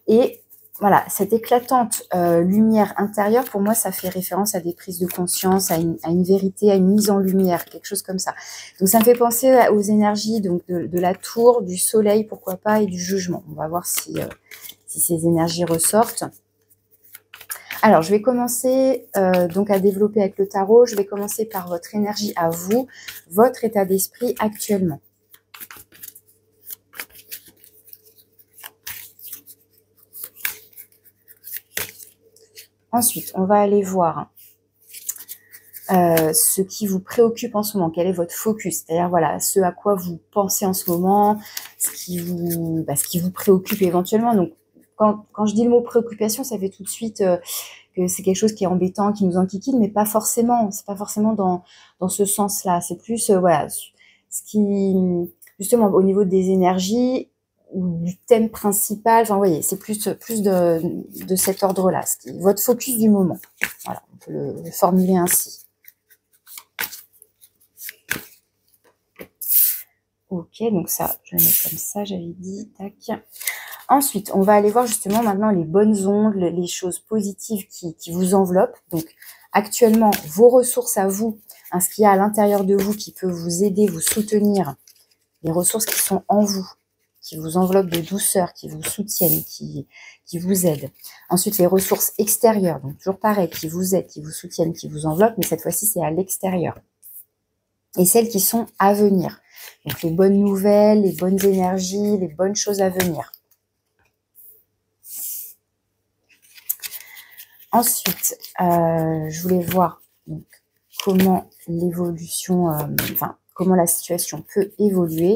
Et voilà, cette éclatante lumière intérieure, pour moi, ça fait référence à des prises de conscience, à une vérité, à une mise en lumière, quelque chose comme ça. Donc, ça me fait penser aux énergies donc de la tour, du soleil, pourquoi pas, et du jugement. On va voir si ces énergies ressortent. Alors, je vais commencer donc à développer avec le tarot. Je vais commencer par votre énergie à vous, votre état d'esprit actuellement. Ensuite, on va aller voir ce qui vous préoccupe en ce moment. Quel est votre focus? C'est-à-dire, voilà, ce à quoi vous pensez en ce moment, ce qui vous préoccupe éventuellement. Donc, quand je dis le mot préoccupation, ça fait tout de suite que c'est quelque chose qui est embêtant, qui nous enquiquine, mais pas forcément. C'est pas forcément dans ce sens-là. C'est plus, voilà, ce qui, justement, au niveau des énergies, du thème principal, enfin, vous voyez, c'est plus de cet ordre-là, votre focus du moment. Voilà, on peut le formuler ainsi. Ok, donc ça, je mets comme ça, j'avais dit, tac. Ensuite, on va aller voir justement maintenant les bonnes ondes, les choses positives qui vous enveloppent. Donc, actuellement, vos ressources à vous, hein, ce qu'il y a à l'intérieur de vous qui peut vous aider, vous soutenir, les ressources qui sont en vous, qui vous enveloppent de douceur, qui vous soutiennent, qui vous aident. Ensuite, les ressources extérieures, donc toujours pareil, qui vous aident, qui vous soutiennent, qui vous enveloppent, mais cette fois-ci, c'est à l'extérieur. Et celles qui sont à venir. Donc, les bonnes nouvelles, les bonnes énergies, les bonnes choses à venir. Ensuite, je voulais voir donc, comment l'évolution, comment la situation peut évoluer.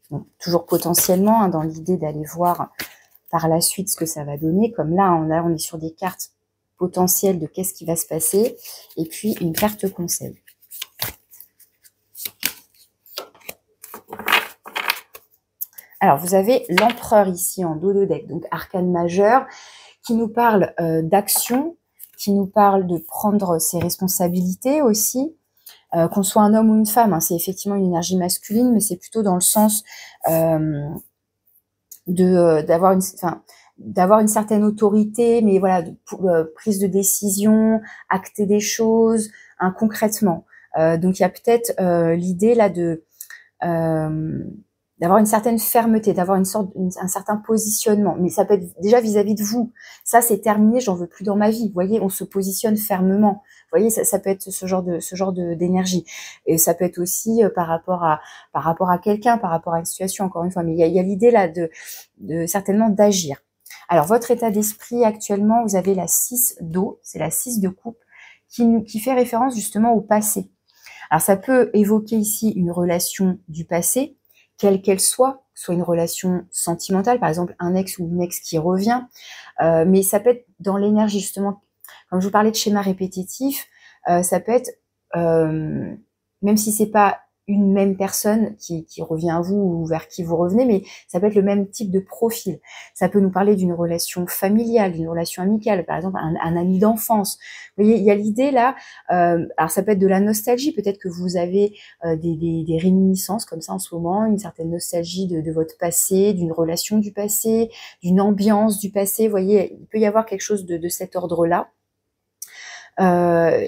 Donc, toujours potentiellement, hein, dans l'idée d'aller voir par la suite ce que ça va donner. Comme là, on est sur des cartes potentielles de qu'est-ce qui va se passer. Et puis, une carte conseil. Alors, vous avez l'empereur ici en dos de deck, donc arcane majeur, qui nous parle d'action, qui nous parle de prendre ses responsabilités aussi, qu'on soit un homme ou une femme, hein, c'est effectivement une énergie masculine, mais c'est plutôt dans le sens d'avoir une certaine autorité, mais voilà, prise de décision, acter des choses, hein, concrètement. Donc il y a peut-être l'idée là de d'avoir une certaine fermeté, d'avoir un certain positionnement. Mais ça peut être déjà vis-à-vis de vous. Ça, c'est terminé, j'en veux plus dans ma vie. Vous voyez, on se positionne fermement. Vous voyez, ça peut être ce genre d'énergie. Et ça peut être aussi par rapport à quelqu'un, par rapport à une situation, encore une fois. Mais il y a l'idée là de certainement d'agir. Alors, votre état d'esprit actuellement, vous avez la 6 d'eau, c'est la 6 de coupe, qui fait référence justement au passé. Alors, ça peut évoquer ici une relation du passé, quelle qu'elle soit une relation sentimentale, par exemple un ex ou une ex qui revient, mais ça peut être dans l'énergie, justement, comme je vous parlais de schéma répétitif, ça peut être, même si c'est pas une même personne qui revient à vous ou vers qui vous revenez, mais ça peut être le même type de profil. Ça peut nous parler d'une relation familiale, d'une relation amicale, par exemple un ami d'enfance. Vous voyez, il y a l'idée là, alors ça peut être de la nostalgie, peut-être que vous avez des réminiscences comme ça en ce moment, une certaine nostalgie de votre passé, d'une relation du passé, d'une ambiance du passé. Vous voyez, il peut y avoir quelque chose de cet ordre-là.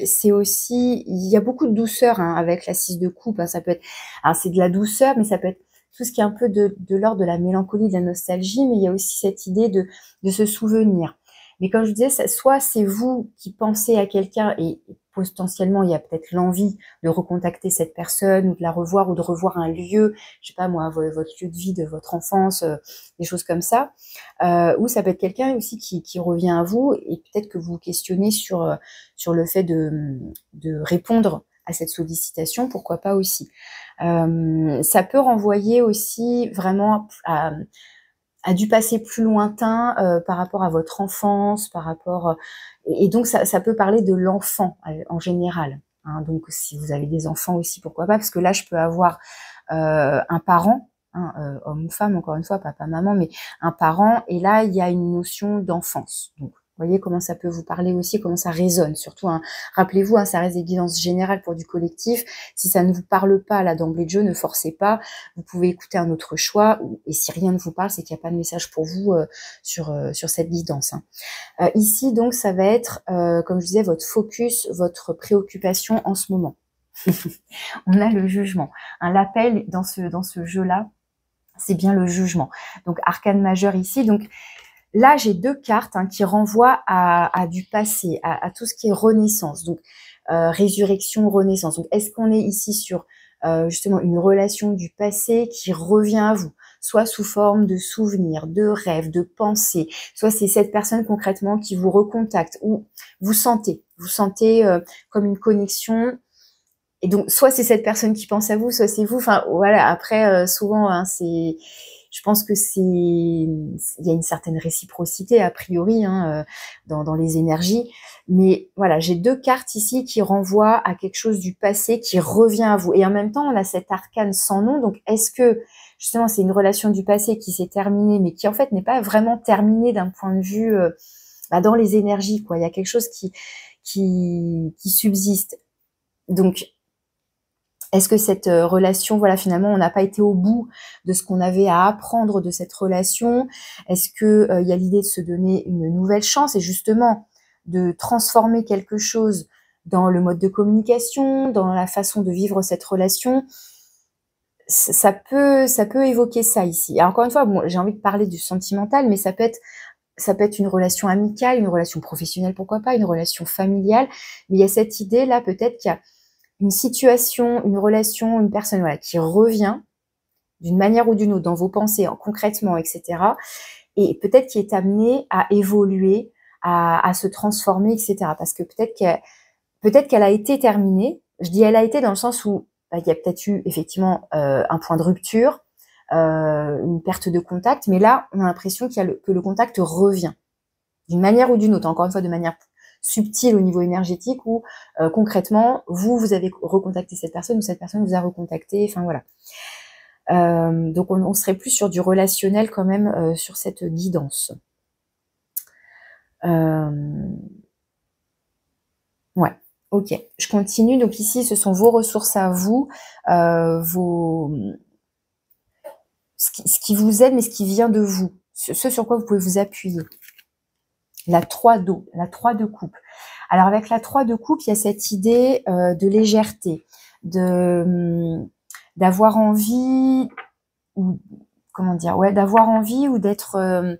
C'est aussi, il y a beaucoup de douceur hein, avec la 6 de coupe. Hein, ça peut être, alors c'est de la douceur, mais ça peut être tout ce qui est un peu de l'ordre de la mélancolie, de la nostalgie, mais il y a aussi cette idée de se souvenir. Mais comme je vous disais, soit c'est vous qui pensez à quelqu'un et potentiellement il y a peut-être l'envie de recontacter cette personne ou de la revoir ou de revoir un lieu, je sais pas moi, votre lieu de vie de votre enfance, des choses comme ça. Ou ça peut être quelqu'un aussi qui revient à vous et peut-être que vous vous questionnez sur le fait de répondre à cette sollicitation, pourquoi pas aussi. Ça peut renvoyer aussi vraiment à du passé plus lointain par rapport à votre enfance, par rapport et donc ça peut parler de l'enfant en général. Hein, donc si vous avez des enfants aussi, pourquoi pas, parce que là je peux avoir un parent, hein, homme ou femme, encore une fois, papa, maman, mais un parent, et là il y a une notion d'enfance. Donc vous voyez comment ça peut vous parler aussi, comment ça résonne. Surtout, hein, rappelez-vous, hein, ça reste des guidances générales pour du collectif. Si ça ne vous parle pas là d'emblée de jeu, ne forcez pas. Vous pouvez écouter un autre choix. Et si rien ne vous parle, c'est qu'il n'y a pas de message pour vous sur cette guidance. Hein. Ici, donc, ça va être, comme je disais, votre focus, votre préoccupation en ce moment. On a le jugement. Hein, l'appel dans ce jeu-là, c'est bien le jugement. Donc, arcane majeur ici. Donc, là, j'ai deux cartes hein, qui renvoient à du passé, à tout ce qui est renaissance. Donc, résurrection, renaissance. Donc, est-ce qu'on est ici sur justement une relation du passé qui revient à vous, soit sous forme de souvenirs, de rêves, de pensées, soit c'est cette personne concrètement qui vous recontacte, ou vous sentez comme une connexion. Et donc, soit c'est cette personne qui pense à vous, soit c'est vous. Enfin, voilà. Après, souvent, hein, je pense que il y a une certaine réciprocité a priori hein, dans les énergies. Mais voilà, j'ai deux cartes ici qui renvoient à quelque chose du passé qui revient à vous. Et en même temps, on a cet arcane sans nom. Donc, est-ce que justement, c'est une relation du passé qui s'est terminée, mais qui en fait n'est pas vraiment terminée d'un point de vue dans les énergies, quoi. Il y a quelque chose qui subsiste. Donc, est-ce que cette relation, voilà, finalement, on n'a pas été au bout de ce qu'on avait à apprendre de cette relation? Est-ce que il y a l'idée de se donner une nouvelle chance et justement de transformer quelque chose dans le mode de communication, dans la façon de vivre cette relation? Ça peut évoquer ça ici. Alors, encore une fois, bon, j'ai envie de parler du sentimental, mais ça peut être une relation amicale, une relation professionnelle, pourquoi pas, une relation familiale. Mais il y a cette idée là, peut-être qu'il y a une situation, une relation, une personne voilà, qui revient d'une manière ou d'une autre dans vos pensées, concrètement, etc. Et peut-être qui est amenée à évoluer, à se transformer, etc. Parce que peut-être qu'elle a été terminée. Je dis elle a été dans le sens où il y a peut-être eu effectivement un point de rupture, une perte de contact, mais là on a l'impression que le contact revient d'une manière ou d'une autre, encore une fois de manière subtil au niveau énergétique ou concrètement, vous avez recontacté cette personne ou cette personne vous a recontacté, enfin voilà. Donc on serait plus sur du relationnel quand même sur cette guidance. Ouais, ok. Je continue. Donc ici, ce sont vos ressources à vous, ce qui vous aide, mais ce qui vient de vous, ce sur quoi vous pouvez vous appuyer. La 3 d'eau, la 3 de coupe. Alors avec la 3 de coupe, il y a cette idée de légèreté, d'avoir envie, ou comment dire, ouais, d'avoir envie ou d'être.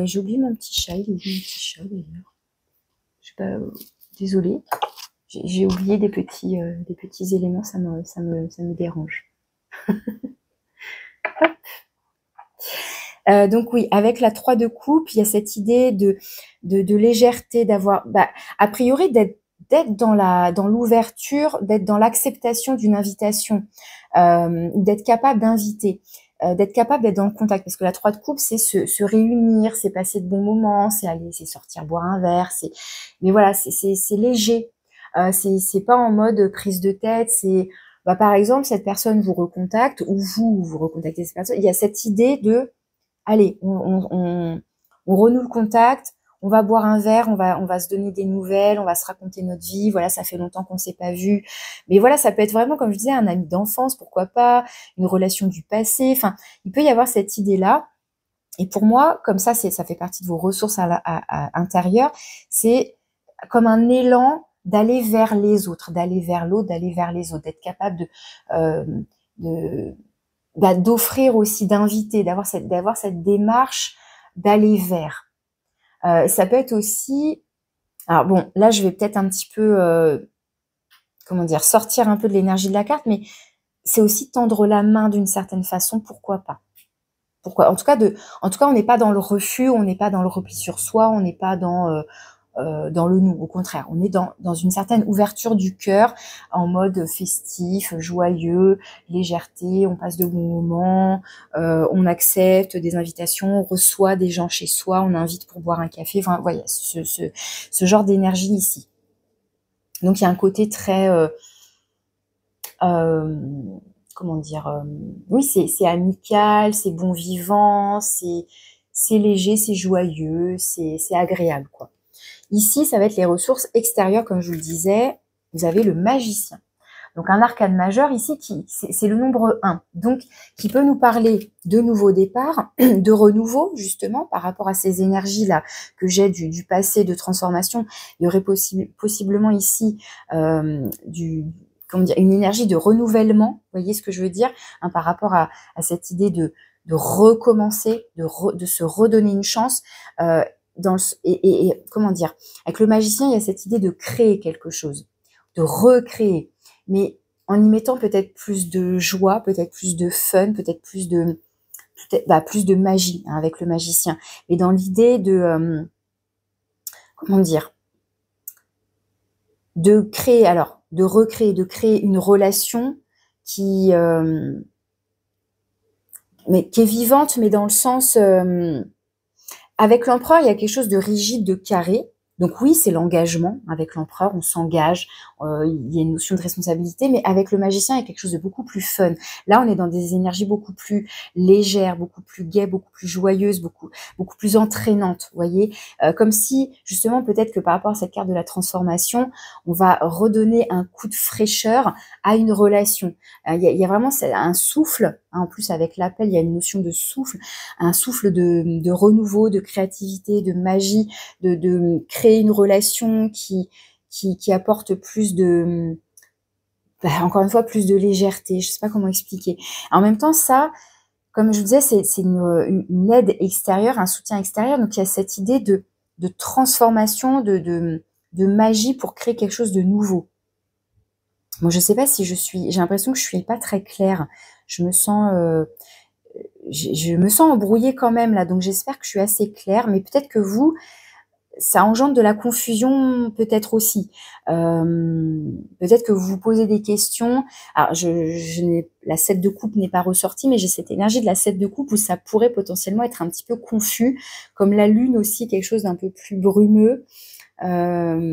J'ai oublié mon petit chat, il est où mon petit chat d'ailleurs? Je sais pas, désolée. J'ai oublié des petits éléments, ça me dérange. Donc oui, avec la 3 de coupe, il y a cette idée de légèreté, d'avoir, a priori d'être dans l'ouverture, d'être dans l'acceptation d'une invitation, d'être capable d'inviter, d'être capable d'être dans le contact, parce que la 3 de coupe, c'est se réunir, c'est passer de bons moments, c'est sortir boire un verre, mais voilà, c'est léger, c'est pas en mode prise de tête, c'est par exemple, cette personne vous recontacte ou vous recontactez cette personne, il y a cette idée de allez, on renoue le contact, on va boire un verre, on va se donner des nouvelles, on va se raconter notre vie, voilà, ça fait longtemps qu'on s'est pas vu. Mais voilà, ça peut être vraiment, comme je disais, un ami d'enfance, pourquoi pas, une relation du passé, enfin, il peut y avoir cette idée-là. Et pour moi, comme ça fait partie de vos ressources à intérieures, c'est comme un élan d'aller vers les autres, d'aller vers l'autre, d'aller vers les autres, d'être capable de d'offrir aussi, d'inviter, d'avoir cette démarche d'aller vers. Ça peut être aussi, alors bon, là je vais peut-être un petit peu, comment dire, sortir un peu de l'énergie de la carte, mais c'est aussi tendre la main d'une certaine façon, pourquoi pas. Pourquoi? En tout cas, on n'est pas dans le refus, on n'est pas dans le repli sur soi, on n'est pas dans le nous. Au contraire, on est dans une certaine ouverture du cœur, en mode festif, joyeux, légèreté. On passe de bons moments, on accepte des invitations, on reçoit des gens chez soi, on invite pour boire un café. Enfin, vous voyez, ce genre d'énergie ici. Donc il y a un côté très comment dire, oui, c'est amical, c'est bon vivant, c'est léger, c'est joyeux, c'est agréable, quoi. Ici, ça va être les ressources extérieures, comme je vous le disais. Vous avez le magicien. Donc un arcane majeur ici, c'est le nombre 1, donc qui peut nous parler de nouveau départ, de renouveau justement par rapport à ces énergies-là que j'ai du passé, de transformation. Il y aurait possiblement ici comment dire, une énergie de renouvellement, vous voyez ce que je veux dire, hein, par rapport à cette idée de recommencer, de se redonner une chance. Et comment dire, avec le magicien, il y a cette idée de créer quelque chose, de recréer, mais en y mettant peut-être plus de joie, peut-être plus de fun, peut-être plus de magie, hein, avec le magicien. Et dans l'idée de comment dire, de créer, alors de recréer, de créer une relation qui est vivante, mais dans le sens avec l'empereur, il y a quelque chose de rigide, de carré. Donc oui, c'est l'engagement. Avec l'empereur, on s'engage. Il y a une notion de responsabilité. Mais avec le magicien, il y a quelque chose de beaucoup plus fun. Là, on est dans des énergies beaucoup plus légères, beaucoup plus gaies, beaucoup plus joyeuses, beaucoup plus entraînantes. Vous voyez, comme si, justement, peut-être que par rapport à cette carte de la transformation, on va redonner un coup de fraîcheur à une relation. Il y a vraiment un souffle. Hein, en plus, avec l'appel, il y a une notion de souffle, un souffle de renouveau, de créativité, de magie, de créer une relation qui apporte plus de, encore une fois, plus de légèreté. Je sais pas comment expliquer. En même temps, ça, comme je vous disais, c'est une aide extérieure, un soutien extérieur. Donc, il y a cette idée de transformation, de magie pour créer quelque chose de nouveau. Bon, je sais pas si j'ai l'impression que je suis pas très claire. Je me sens embrouillée quand même là, donc j'espère que je suis assez claire, mais peut-être que vous, ça engendre de la confusion peut-être aussi. Peut-être que vous vous posez des questions. Alors, la 7 de coupe n'est pas ressortie, mais j'ai cette énergie de la 7 de coupe où ça pourrait potentiellement être un petit peu confus, comme la lune aussi, quelque chose d'un peu plus brumeux. Là,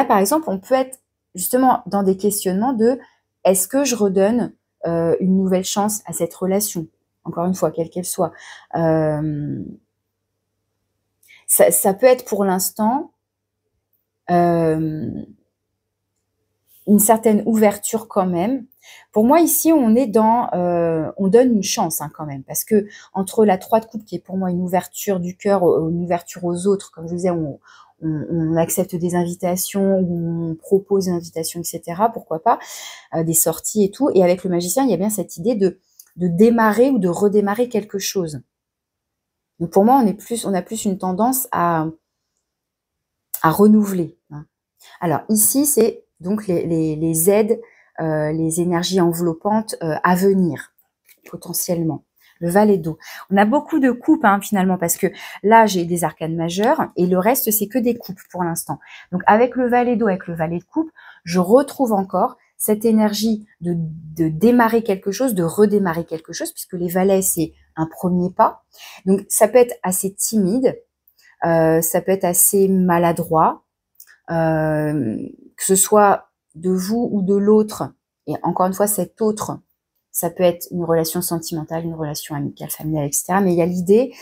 par exemple, on peut être justement dans des questionnements de est-ce que je redonne une nouvelle chance à cette relation, encore une fois, quelle qu'elle soit. Ça peut être pour l'instant une certaine ouverture quand même. Pour moi, ici, on est dans, on donne une chance quand même, parce que entre la 3 de coupe, qui est pour moi une ouverture du cœur, une ouverture aux autres, comme je disais, on accepte des invitations, on propose une invitation, etc. Pourquoi pas, des sorties et tout. Et avec le magicien, il y a bien cette idée de démarrer ou de redémarrer quelque chose. Donc pour moi, on a plus une tendance à renouveler. Alors ici, c'est donc les aides, les énergies enveloppantes à venir, potentiellement. Le valet d'eau. On a beaucoup de coupes finalement, parce que là, j'ai des arcanes majeures et le reste, c'est que des coupes pour l'instant. Donc avec le valet d'eau, avec le valet de coupe, je retrouve encore cette énergie de démarrer quelque chose, de redémarrer quelque chose, puisque les valets, c'est un premier pas. Donc ça peut être assez timide, ça peut être assez maladroit, que ce soit de vous ou de l'autre. Et encore une fois, cet autre, ça peut être une relation sentimentale, une relation amicale, familiale, etc. Mais il y a l'idée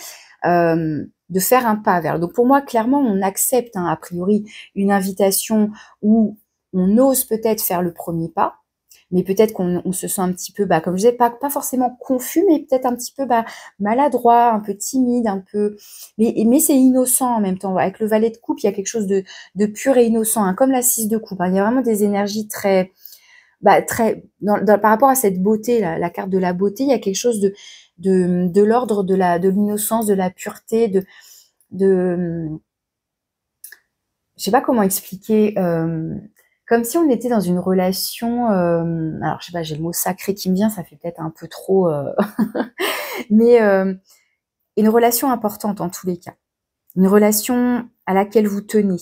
de faire un pas vers. Donc pour moi, clairement, on accepte a priori une invitation où on ose peut-être faire le premier pas, mais peut-être qu'on se sent un petit peu, comme je disais, pas forcément confus, mais peut-être un petit peu maladroit, un peu timide, un peu, mais c'est innocent en même temps. Avec le valet de coupe, il y a quelque chose de pur et innocent, comme la 6 de coupe. Il y a vraiment des énergies très, par rapport à cette beauté, la carte de la beauté, il y a quelque chose de l'ordre de l'innocence, de la pureté, je sais pas comment expliquer, comme si on était dans une relation, alors je sais pas, j'ai le mot sacré qui me vient, ça fait peut-être un peu trop, mais une relation importante en tous les cas, une relation à laquelle vous tenez.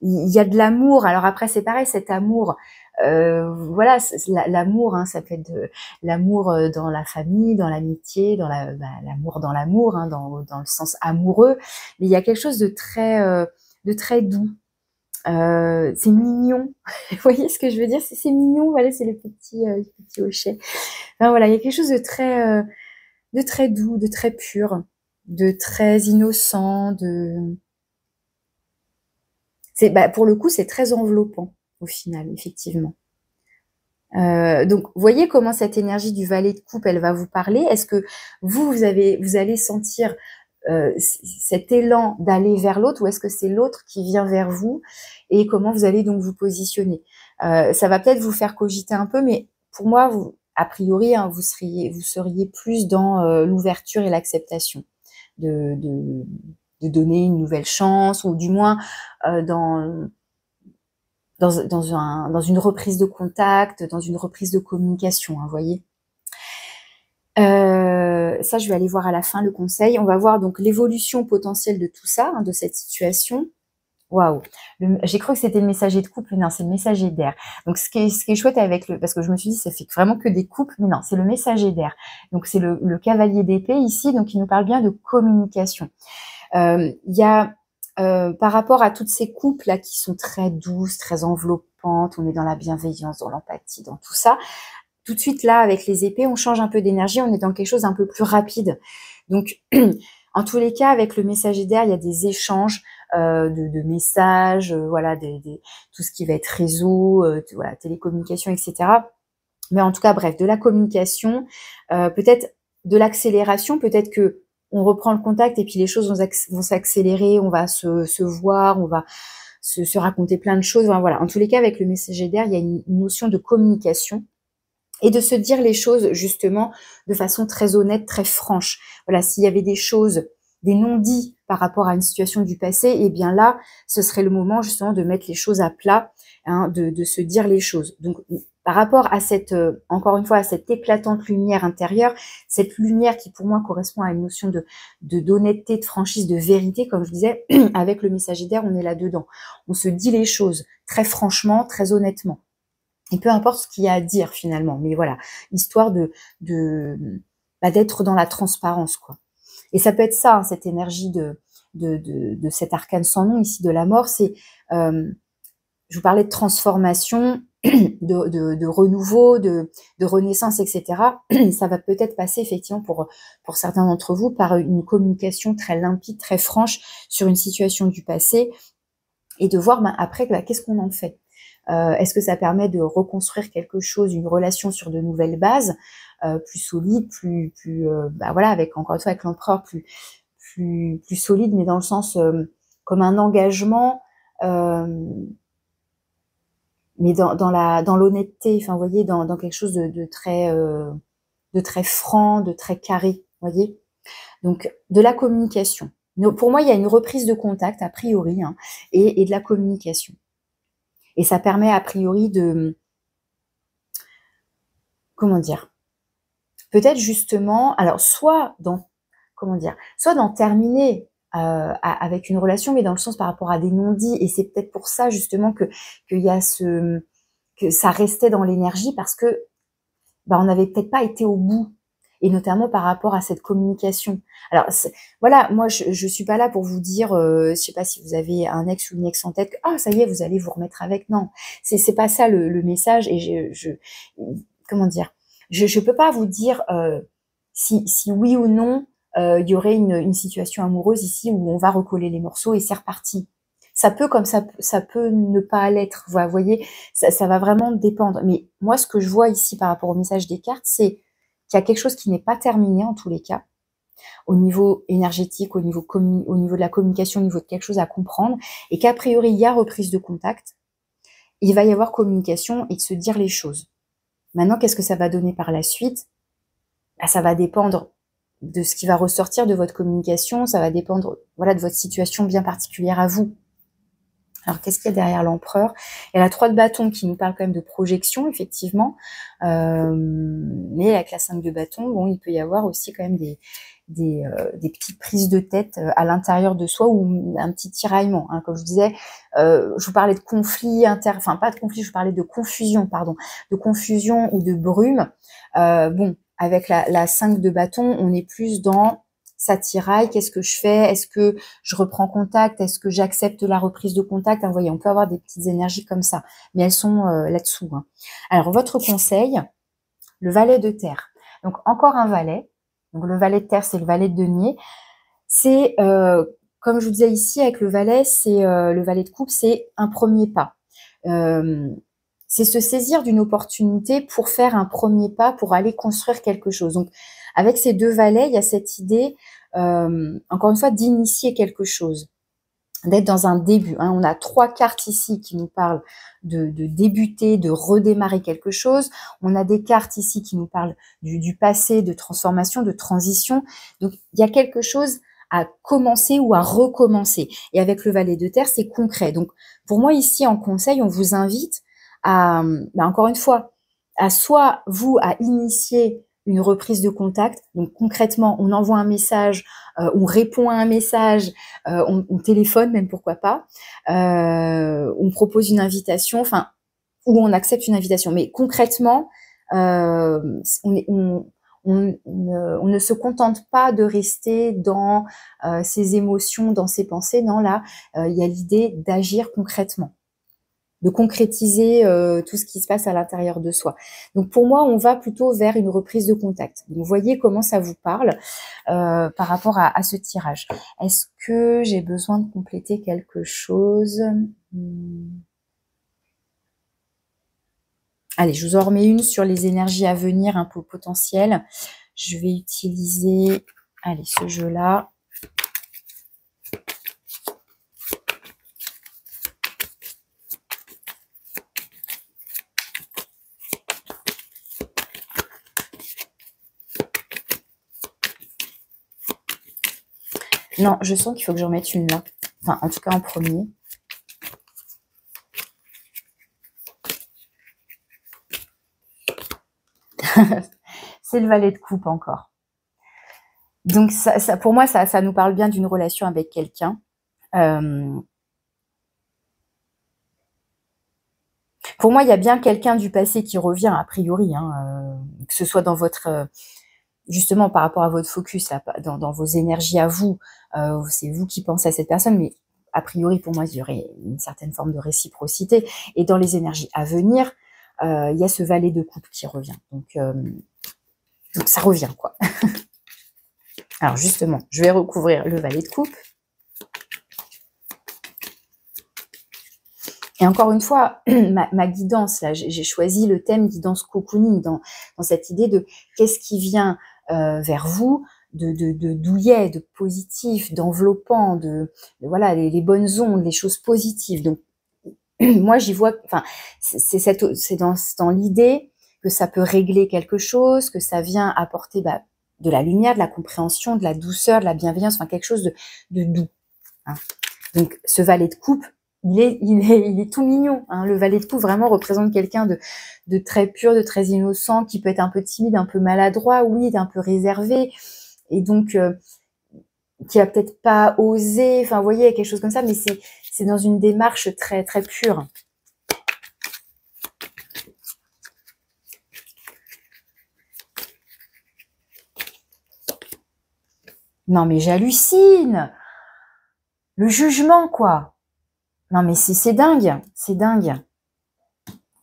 Il y a de l'amour, alors après c'est pareil, cet amour, voilà, l'amour, ça peut être l'amour dans la famille, dans l'amitié, dans l'amour dans l'amour, dans le sens amoureux, mais il y a quelque chose de très doux. C'est mignon. Vous voyez ce que je veux dire? C'est mignon, voilà, c'est le petit hochet. Enfin, voilà, il y a quelque chose de très doux, de très pur, de très innocent, pour le coup, c'est très enveloppant au final, effectivement. Donc, voyez comment cette énergie du valet de coupe, elle va vous parler. Est-ce que vous allez sentir cet élan d'aller vers l'autre, ou est-ce que c'est l'autre qui vient vers vous, et comment vous allez donc vous positionner? Ça va peut-être vous faire cogiter un peu, mais pour moi, a priori, vous seriez plus dans l'ouverture et l'acceptation de donner une nouvelle chance, ou du moins dans une reprise de contact, dans une reprise de communication, vous voyez. Ça, je vais aller voir à la fin le conseil. On va voir donc l'évolution potentielle de tout ça, de cette situation. Waouh, j'ai cru que c'était le messager de couple, mais non, c'est le messager d'air. Donc ce qui est chouette parce que je me suis dit, ça fait vraiment que des couples, mais non, c'est le messager d'air. Donc c'est le cavalier d'épée ici, donc il nous parle bien de communication. Il y a, par rapport à toutes ces couples là qui sont très douces, très enveloppantes, on est dans la bienveillance, dans l'empathie, dans tout ça. Tout de suite là, avec les épées, on change un peu d'énergie, on est dans quelque chose un peu plus rapide. Donc en tous les cas, avec le messager d'air, il y a des échanges de messages, voilà, tout ce qui va être réseau, voilà, télécommunication, etc. Mais en tout cas, bref, de la communication, peut-être de l'accélération, peut-être que on reprend le contact et puis les choses vont s'accélérer, on va se voir, on va se raconter plein de choses. Voilà. En tous les cas, avec le messager d'air, il y a une notion de communication et de se dire les choses justement de façon très honnête, très franche. Voilà, s'il y avait des choses, des non-dits par rapport à une situation du passé, et bien là, ce serait le moment justement de mettre les choses à plat, de se dire les choses. Donc, par rapport à cette, encore une fois, à cette éclatante lumière intérieure, cette lumière qui pour moi correspond à une notion d'honnêteté, de franchise, de vérité, comme je disais, avec le messager d'air, on est là-dedans. On se dit les choses très franchement, très honnêtement. Et peu importe ce qu'il y a à dire finalement, mais voilà, histoire d'être dans la transparence, quoi. Et ça peut être ça, cette énergie de cet arcane sans nom ici de la mort, c'est, je vous parlais de transformation, de renouveau, de renaissance, etc. Ça va peut-être passer effectivement pour certains d'entre vous par une communication très limpide, très franche sur une situation du passé, et de voir après qu'est-ce qu'on en fait. Est-ce que ça permet de reconstruire quelque chose, une relation sur de nouvelles bases, plus solides, plus voilà, avec encore une fois avec l'empereur, plus solide, mais dans le sens comme un engagement, mais dans l'honnêteté, enfin vous voyez, dans quelque chose de très franc, de très carré, vous voyez. Donc de la communication. Pour moi, il y a une reprise de contact a priori, hein, et de la communication. Et ça permet a priori de, comment dire, peut-être justement, alors soit d'en terminer avec une relation, mais dans le sens par rapport à des non-dits, et c'est peut-être pour ça justement qu'il y a que ça restait dans l'énergie, parce que on n'avait peut-être pas été au bout, et notamment par rapport à cette communication. Alors voilà, moi je suis pas là pour vous dire, je sais pas si vous avez un ex ou une ex en tête, que ça y est, vous allez vous remettre avec. Non, c'est pas ça le message, et comment dire, je peux pas vous dire si oui ou non il y aurait une situation amoureuse ici où on va recoller les morceaux et c'est reparti. Ça peut, comme ça peut ne pas l'être. Vous voyez, ça va vraiment dépendre. Mais moi, ce que je vois ici par rapport au message des cartes, c'est qu'il y a quelque chose qui n'est pas terminé en tous les cas, au niveau énergétique, au niveau de la communication, au niveau de quelque chose à comprendre, et qu'a priori, il y a reprise de contact, il va y avoir communication et de se dire les choses. Maintenant, qu'est-ce que ça va donner par la suite? Ça va dépendre de ce qui va ressortir de votre communication, ça va dépendre, voilà, de votre situation bien particulière à vous. Alors, qu'est-ce qu'il y a derrière l'empereur? Il y a la 3 de bâton qui nous parle quand même de projection, effectivement. Mais avec la 5 de bâton, bon, il peut y avoir aussi quand même des petites prises de tête à l'intérieur de soi, ou un petit tiraillement. Hein. Comme je vous disais, je vous parlais de conflit enfin pas de conflit, je vous parlais de confusion, pardon. De confusion ou de brume. Bon, avec la 5 de bâton, on est plus dans... ça tiraille, qu'est-ce que je fais? Est-ce que je reprends contact? Est-ce que j'accepte la reprise de contact? Vous voyez, on peut avoir des petites énergies comme ça, mais elles sont là-dessous. Hein. Alors, votre conseil, le valet de terre. Donc, encore un valet. Donc, le valet de terre, c'est le valet de denier. C'est, comme je vous disais ici, avec le valet, c'est le valet de coupe, c'est un premier pas. C'est se saisir d'une opportunité pour faire un premier pas, pour aller construire quelque chose. Donc, avec ces 2 valets, il y a cette idée, encore une fois, d'initier quelque chose, d'être dans un début. Hein. On a 3 cartes ici qui nous parlent de débuter, de redémarrer quelque chose. On a des cartes ici qui nous parlent du passé, de transformation, de transition. Donc, il y a quelque chose à commencer ou à recommencer. Et avec le valet de terre, c'est concret. Donc, pour moi, ici, en conseil, on vous invite à, encore une fois, à soit vous, à initier une reprise de contact. Donc concrètement, on envoie un message, on répond à un message, on téléphone même, pourquoi pas, on propose une invitation, enfin, ou on accepte une invitation. Mais concrètement, on ne se contente pas de rester dans ses émotions, dans ses pensées. Non, là, il y a l'idée d'agir concrètement, de concrétiser tout ce qui se passe à l'intérieur de soi. Donc pour moi, on va plutôt vers une reprise de contact. Donc vous voyez comment ça vous parle par rapport à ce tirage. Est-ce que j'ai besoin de compléter quelque chose? Allez, je vous en remets une sur les énergies à venir, un peu potentielles. Je vais utiliser, allez, ce jeu-là. Non, je sens qu'il faut que j'en mette une là. Enfin, en tout cas en premier. C'est le valet de coupe encore. Donc, ça, pour moi, ça nous parle bien d'une relation avec quelqu'un. Pour moi, il y a bien quelqu'un du passé qui revient, a priori, hein, que ce soit dans votre... justement, par rapport à votre focus, là, dans vos énergies à vous, c'est vous qui pensez à cette personne, mais a priori, pour moi, il y aurait une certaine forme de réciprocité. Et dans les énergies à venir, il y a ce valet de coupe qui revient. Donc ça revient, quoi. Alors justement, je vais recouvrir le valet de coupe. Et encore une fois, ma guidance, là, j'ai choisi le thème guidance cocooning dans cette idée de qu'est-ce qui vient vers vous, de douillet, de positif, d'enveloppant, voilà, les bonnes ondes, les choses positives. Donc, moi, j'y vois, enfin, c'est dans l'idée que ça peut régler quelque chose, que ça vient apporter de la lumière, de la compréhension, de la douceur, de la bienveillance, enfin quelque chose de doux. Hein. Donc, ce valet de coupe, il est tout mignon. Hein. Le valet de coupe vraiment représente quelqu'un de très pur, de très innocent, qui peut être un peu timide, un peu maladroit, oui, un peu réservé, et donc qui va peut-être pas oser. Enfin, vous voyez, quelque chose comme ça, mais c'est dans une démarche très très pure. Non, mais j'hallucine. Le jugement, quoi. Non, mais c'est dingue, c'est dingue.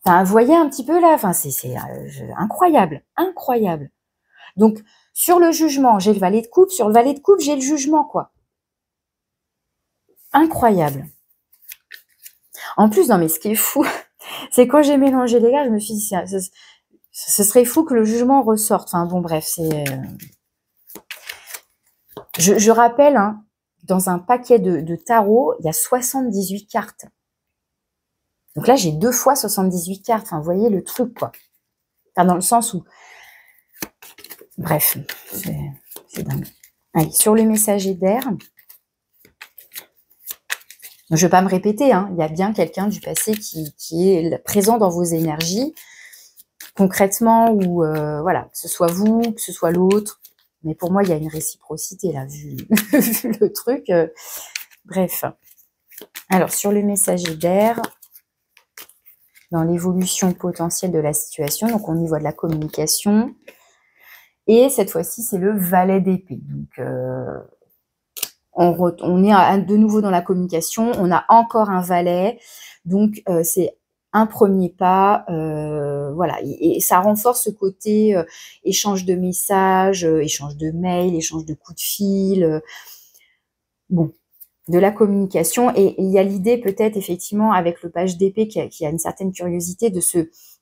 Enfin, vous voyez un petit peu là, enfin, c'est incroyable, incroyable. Donc, sur le jugement, j'ai le valet de coupe, sur le valet de coupe, j'ai le jugement, quoi. Incroyable. En plus, non, mais ce qui est fou, c'est quand j'ai mélangé les gars, je me suis dit, ce serait fou que le jugement ressorte. Enfin, bon, bref, c'est... Je rappelle, hein, dans un paquet de tarot, il y a 78 cartes. Donc là, j'ai 2 fois 78 cartes. Enfin, vous voyez le truc, quoi. Enfin, dans le sens où... Bref, c'est dingue. Allez, sur le messager d'air. Je ne vais pas me répéter, hein, il y a bien quelqu'un du passé qui est présent dans vos énergies, concrètement, ou voilà, que ce soit vous, que ce soit l'autre. Mais pour moi, il y a une réciprocité, là, vu le truc. Bref. Alors, sur le messager d'air, dans l'évolution potentielle de la situation, donc on y voit de la communication. Et cette fois-ci, c'est le valet d'épée. Donc, on est de nouveau dans la communication. On a encore un valet. Donc, c'est un premier pas. Voilà. Et ça renforce ce côté échange de messages, échange de mails, échange de coups de fil. Bon, de la communication. Et il y a l'idée peut-être, effectivement, avec le page d'épée qui a une certaine curiosité de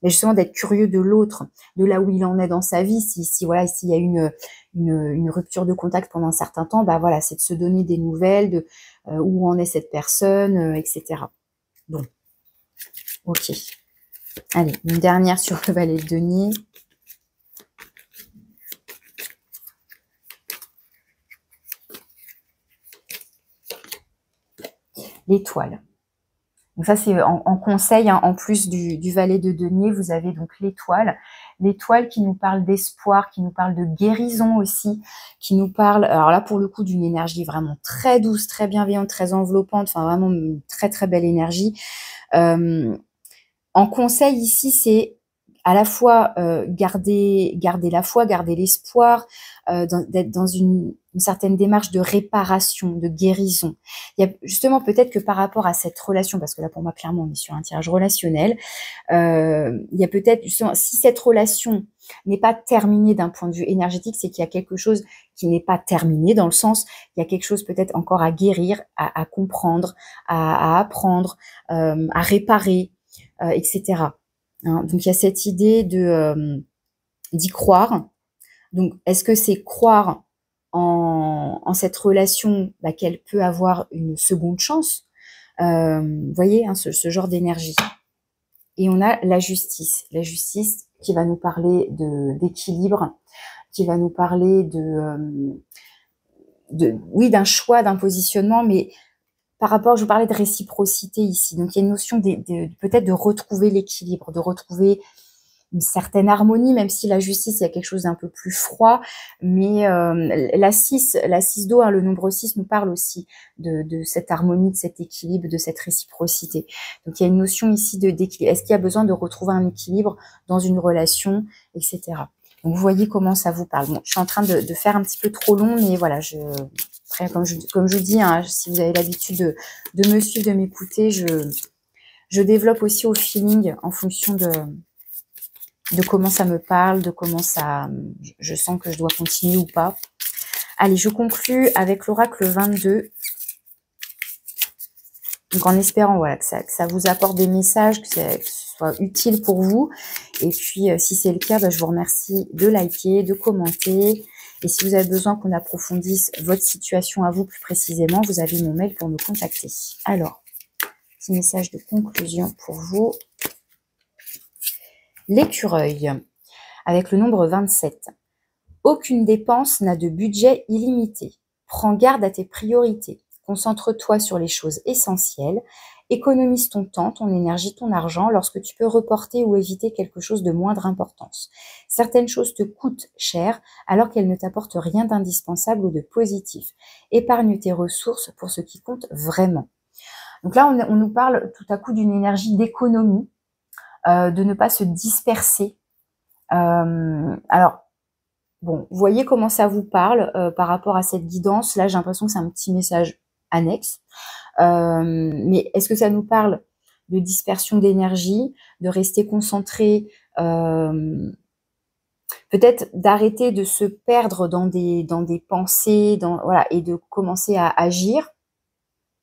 justement d'être curieux de l'autre, de là où il en est dans sa vie. Voilà, s'il y a une rupture de contact pendant un certain temps, bah voilà, c'est de se donner des nouvelles de où en est cette personne, etc. Bon, ok. Allez, une dernière sur le valet de denier. L'étoile. Donc ça, c'est en conseil, hein, en plus du valet de denier, vous avez donc l'étoile. L'étoile qui nous parle d'espoir, qui nous parle de guérison aussi, qui nous parle, alors là, pour le coup, d'une énergie vraiment très douce, très bienveillante, très enveloppante, enfin vraiment une très très belle énergie. En conseil ici, c'est à la fois garder la foi, garder l'espoir, d'être dans une certaine démarche de réparation, de guérison. Il y a justement peut-être que par rapport à cette relation, parce que là pour moi clairement on est sur un tirage relationnel, il y a peut-être justement, si cette relation n'est pas terminée d'un point de vue énergétique, c'est qu'il y a quelque chose qui n'est pas terminé, dans le sens, il y a quelque chose peut-être encore à guérir, à comprendre, à apprendre, à réparer, etc. Hein, donc il y a cette idée d'y croire. Donc est-ce que c'est croire en cette relation, qu'elle peut avoir une seconde chance, vous voyez, hein, ce genre d'énergie. Et on a la justice qui va nous parler d'équilibre, qui va nous parler oui, d'un choix, d'un positionnement, mais par rapport, je vous parlais de réciprocité ici. Donc il y a une notion peut-être de retrouver l'équilibre, de retrouver une certaine harmonie, même si la justice, il y a quelque chose d'un peu plus froid. Mais la 6 d'eau, hein, le nombre 6 nous parle aussi de cette harmonie, de cet équilibre, de cette réciprocité. Donc il y a une notion ici d'équilibre. Est-ce qu'il y a besoin de retrouver un équilibre dans une relation, etc. Donc vous voyez comment ça vous parle. Bon, je suis en train de faire un petit peu trop long, mais voilà, après, comme je vous dis, hein, si vous avez l'habitude de me suivre, de m'écouter, je développe aussi au feeling en fonction de comment ça me parle, de comment ça, je sens que je dois continuer ou pas. Allez, je conclue avec l'oracle 22. Donc en espérant voilà, que ça vous apporte des messages, que ce soit utile pour vous. Et puis si c'est le cas, je vous remercie de liker, de commenter. Et si vous avez besoin qu'on approfondisse votre situation à vous plus précisément, vous avez mon mail pour me contacter. Alors, petit message de conclusion pour vous. L'écureuil, avec le nombre 27. Aucune dépense n'a de budget illimité. Prends garde à tes priorités. Concentre-toi sur les choses essentielles. Économise ton temps, ton énergie, ton argent lorsque tu peux reporter ou éviter quelque chose de moindre importance. Certaines choses te coûtent cher alors qu'elles ne t'apportent rien d'indispensable ou de positif. Épargne tes ressources pour ce qui compte vraiment. Donc là, on nous parle tout à coup d'une énergie d'économie, de ne pas se disperser. Alors, bon, vous voyez comment ça vous parle par rapport à cette guidance. Là, j'ai l'impression que c'est un petit message annexe. Mais est-ce que ça nous parle de dispersion d'énergie, de rester concentré, peut-être d'arrêter de se perdre dans des pensées, voilà, et de commencer à agir?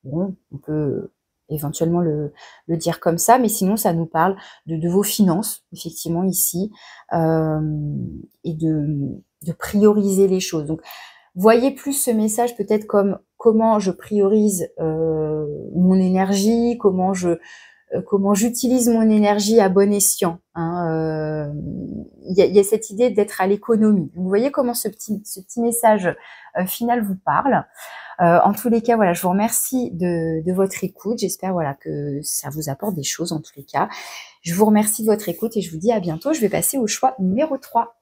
Bon, on peut éventuellement le dire comme ça, mais sinon ça nous parle de vos finances, effectivement, ici, et de prioriser les choses. Donc, voyez plus ce message peut-être comme comment je priorise mon énergie, comment j'utilise mon énergie à bon escient. Hein, y a cette idée d'être à l'économie. Vous voyez comment ce petit message final vous parle. En tous les cas, voilà, je vous remercie de votre écoute. J'espère voilà, que ça vous apporte des choses en tous les cas. Je vous remercie de votre écoute et je vous dis à bientôt. Je vais passer au choix numéro 3.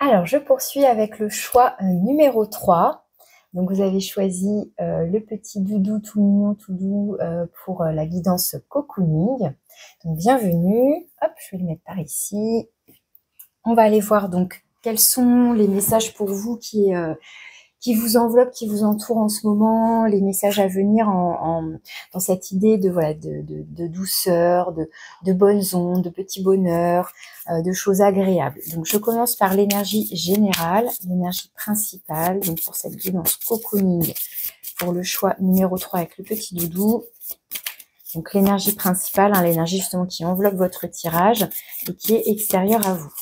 Alors, je poursuis avec le choix numéro 3. Donc, vous avez choisi le petit doudou tout mignon, tout doux pour la guidance cocooning. Donc, bienvenue. Hop, je vais le mettre par ici. On va aller voir donc quels sont les messages pour vous qui vous enveloppent, qui vous entourent en ce moment, les messages à venir dans cette idée de voilà de douceur, de bonnes ondes, de petits bonheurs, de choses agréables. Donc je commence par l'énergie générale, l'énergie principale, donc pour cette guidance cocooning, pour le choix numéro 3 avec le petit doudou. Donc l'énergie principale, hein, l'énergie justement qui enveloppe votre tirage et qui est extérieure à vous.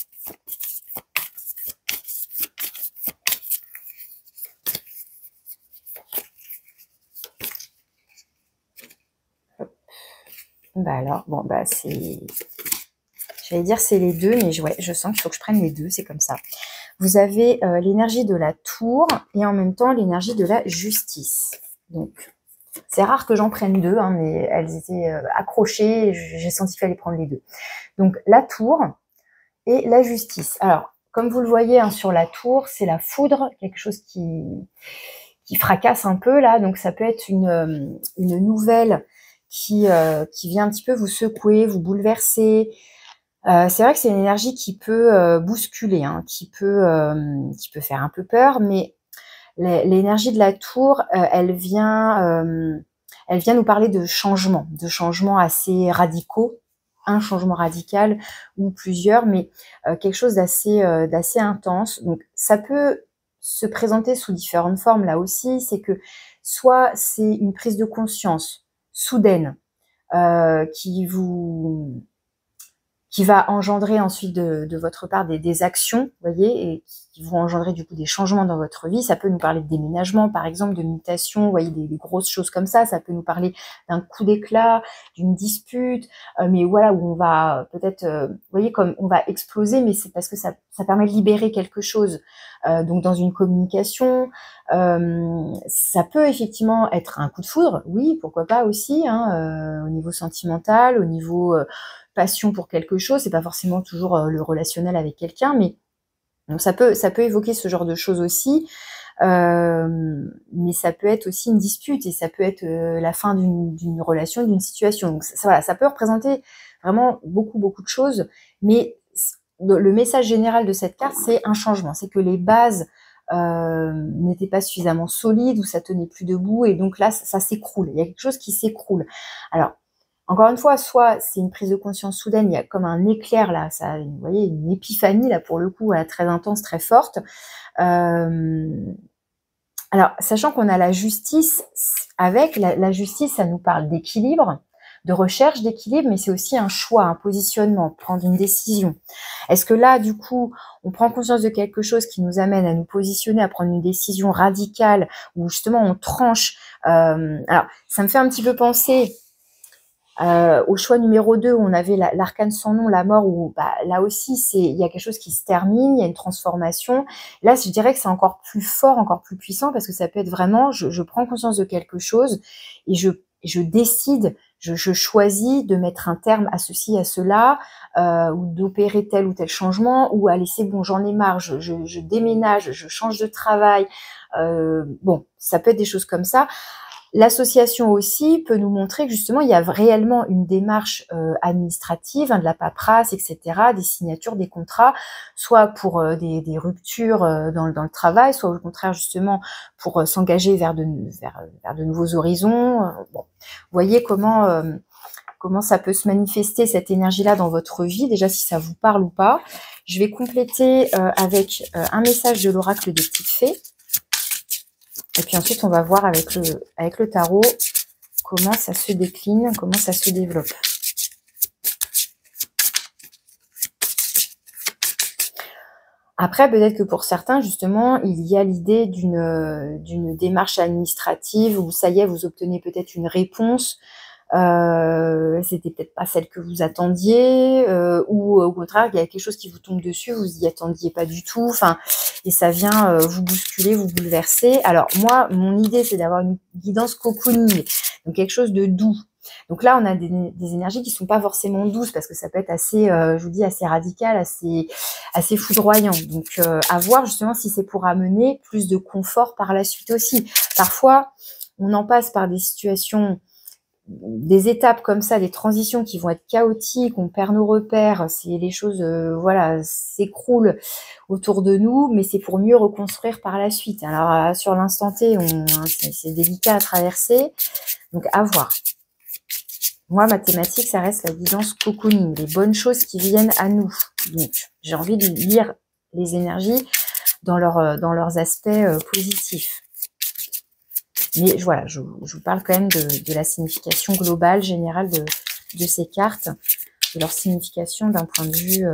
Bah alors, bon bah c'est... J'allais dire c'est les deux, mais ouais, je sens qu'il faut que je prenne les deux, c'est comme ça. Vous avez l'énergie de la tour et en même temps l'énergie de la justice. Donc, c'est rare que j'en prenne deux, hein, mais elles étaient accrochées et j'ai senti qu'il fallait prendre les deux. Donc, la tour et la justice. Alors, comme vous le voyez hein, sur la tour, c'est la foudre, quelque chose qui fracasse un peu là. Donc, ça peut être une nouvelle qui vient un petit peu vous secouer, vous bouleverser. C'est vrai que c'est une énergie qui peut bousculer, hein, qui peut faire un peu peur, mais l'énergie de la tour, elle vient nous parler de changements assez radicaux, un changement radical ou plusieurs, mais quelque chose d'assez intense. Donc ça peut se présenter sous différentes formes là aussi, c'est que soit c'est une prise de conscience soudaine qui va engendrer ensuite de votre part des actions, vous voyez, et qui vont engendrer du coup des changements dans votre vie. Ça peut nous parler de déménagement, par exemple, de mutation, vous voyez, des grosses choses comme ça. Ça peut nous parler d'un coup d'éclat, d'une dispute, mais voilà, où on va peut-être, vous voyez, comme on va exploser, mais c'est parce que ça permet de libérer quelque chose. Donc dans une communication, ça peut effectivement être un coup de foudre, oui, pourquoi pas aussi, hein, au niveau sentimental, au niveau passion pour quelque chose, c'est pas forcément toujours le relationnel avec quelqu'un, mais donc ça peut évoquer ce genre de choses aussi, mais ça peut être aussi une dispute et ça peut être la fin d'une relation, d'une situation. Donc voilà, ça peut représenter vraiment beaucoup de choses, mais le message général de cette carte, c'est un changement, c'est que les bases n'étaient pas suffisamment solides ou ça tenait plus debout et donc là ça s'écroule, il y a quelque chose qui s'écroule. Alors encore une fois, soit c'est une prise de conscience soudaine, il y a comme un éclair là, ça, vous voyez, une épiphanie là pour le coup, voilà, très intense, très forte. Alors, sachant qu'on a la justice, avec la justice, ça nous parle d'équilibre, de recherche d'équilibre, mais c'est aussi un choix, un positionnement, prendre une décision. Est-ce que là, du coup, on prend conscience de quelque chose qui nous amène à nous positionner, à prendre une décision radicale, où justement on tranche. Alors, ça me fait un petit peu penser au choix numéro 2, où on avait l'arcane sans nom, la mort, où là aussi, il y a quelque chose qui se termine, il y a une transformation. Là, je dirais que c'est encore plus fort, encore plus puissant, parce que ça peut être vraiment, je prends conscience de quelque chose et je décide, je choisis de mettre un terme à ceci, à cela, ou d'opérer tel ou tel changement, ou allez, c'est bon, j'en ai marre, je déménage, je change de travail. Bon, ça peut être des choses comme ça. L'association aussi peut nous montrer que justement, il y a réellement une démarche administrative, de la paperasse, etc., des signatures, des contrats, soit pour des ruptures dans le travail, soit au contraire justement pour s'engager vers de nouveaux horizons. Bon, vous voyez comment ça peut se manifester, cette énergie-là, dans votre vie, déjà si ça vous parle ou pas. Je vais compléter avec un message de l'oracle des petites fées. Et puis ensuite, on va voir avec le tarot comment ça se décline, comment ça se développe. Après, peut-être que pour certains, justement, il y a l'idée d'une démarche administrative où ça y est, vous obtenez peut-être une réponse. C'était peut-être pas celle que vous attendiez, ou au contraire, il y a quelque chose qui vous tombe dessus, vous y attendiez pas du tout, enfin, et ça vient vous bousculer, vous bouleverser. Alors moi, mon idée, c'est d'avoir une guidance cocooning, donc quelque chose de doux. Donc là, on a des énergies qui sont pas forcément douces, parce que ça peut être assez, je vous dis, assez radical, assez foudroyant. Donc à voir justement si c'est pour amener plus de confort par la suite aussi. Parfois, on en passe par des situations, des étapes comme ça, des transitions qui vont être chaotiques, on perd nos repères, c'est les choses, voilà, s'écroulent autour de nous, mais c'est pour mieux reconstruire par la suite. Alors sur l'instant T, c'est délicat à traverser, donc à voir. Moi, ma thématique, ça reste la guidance cocooning, les bonnes choses qui viennent à nous. Donc, j'ai envie de lire les énergies dans leurs aspects positifs. Mais voilà, je vous parle quand même de la signification globale, générale de ces cartes, de leur signification d'un point de vue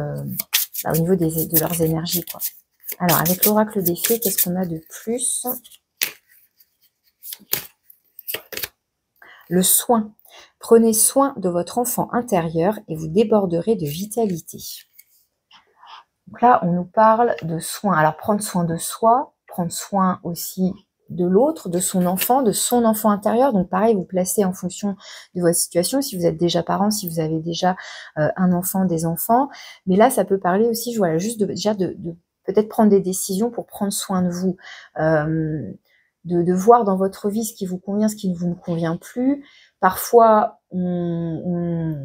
au niveau de leurs énergies, quoi. Alors, avec l'oracle des fées, qu'est-ce qu'on a de plus? Le soin. Prenez soin de votre enfant intérieur et vous déborderez de vitalité. Donc là, on nous parle de soin. Alors, prendre soin de soi, prendre soin aussi de l'autre, de son enfant intérieur. Donc pareil, vous placez en fonction de votre situation, si vous êtes déjà parent, si vous avez déjà un enfant, des enfants. Mais là, ça peut parler aussi, voilà, juste déjà de peut-être prendre des décisions pour prendre soin de vous. De voir dans votre vie ce qui vous convient, ce qui ne vous convient plus. Parfois, on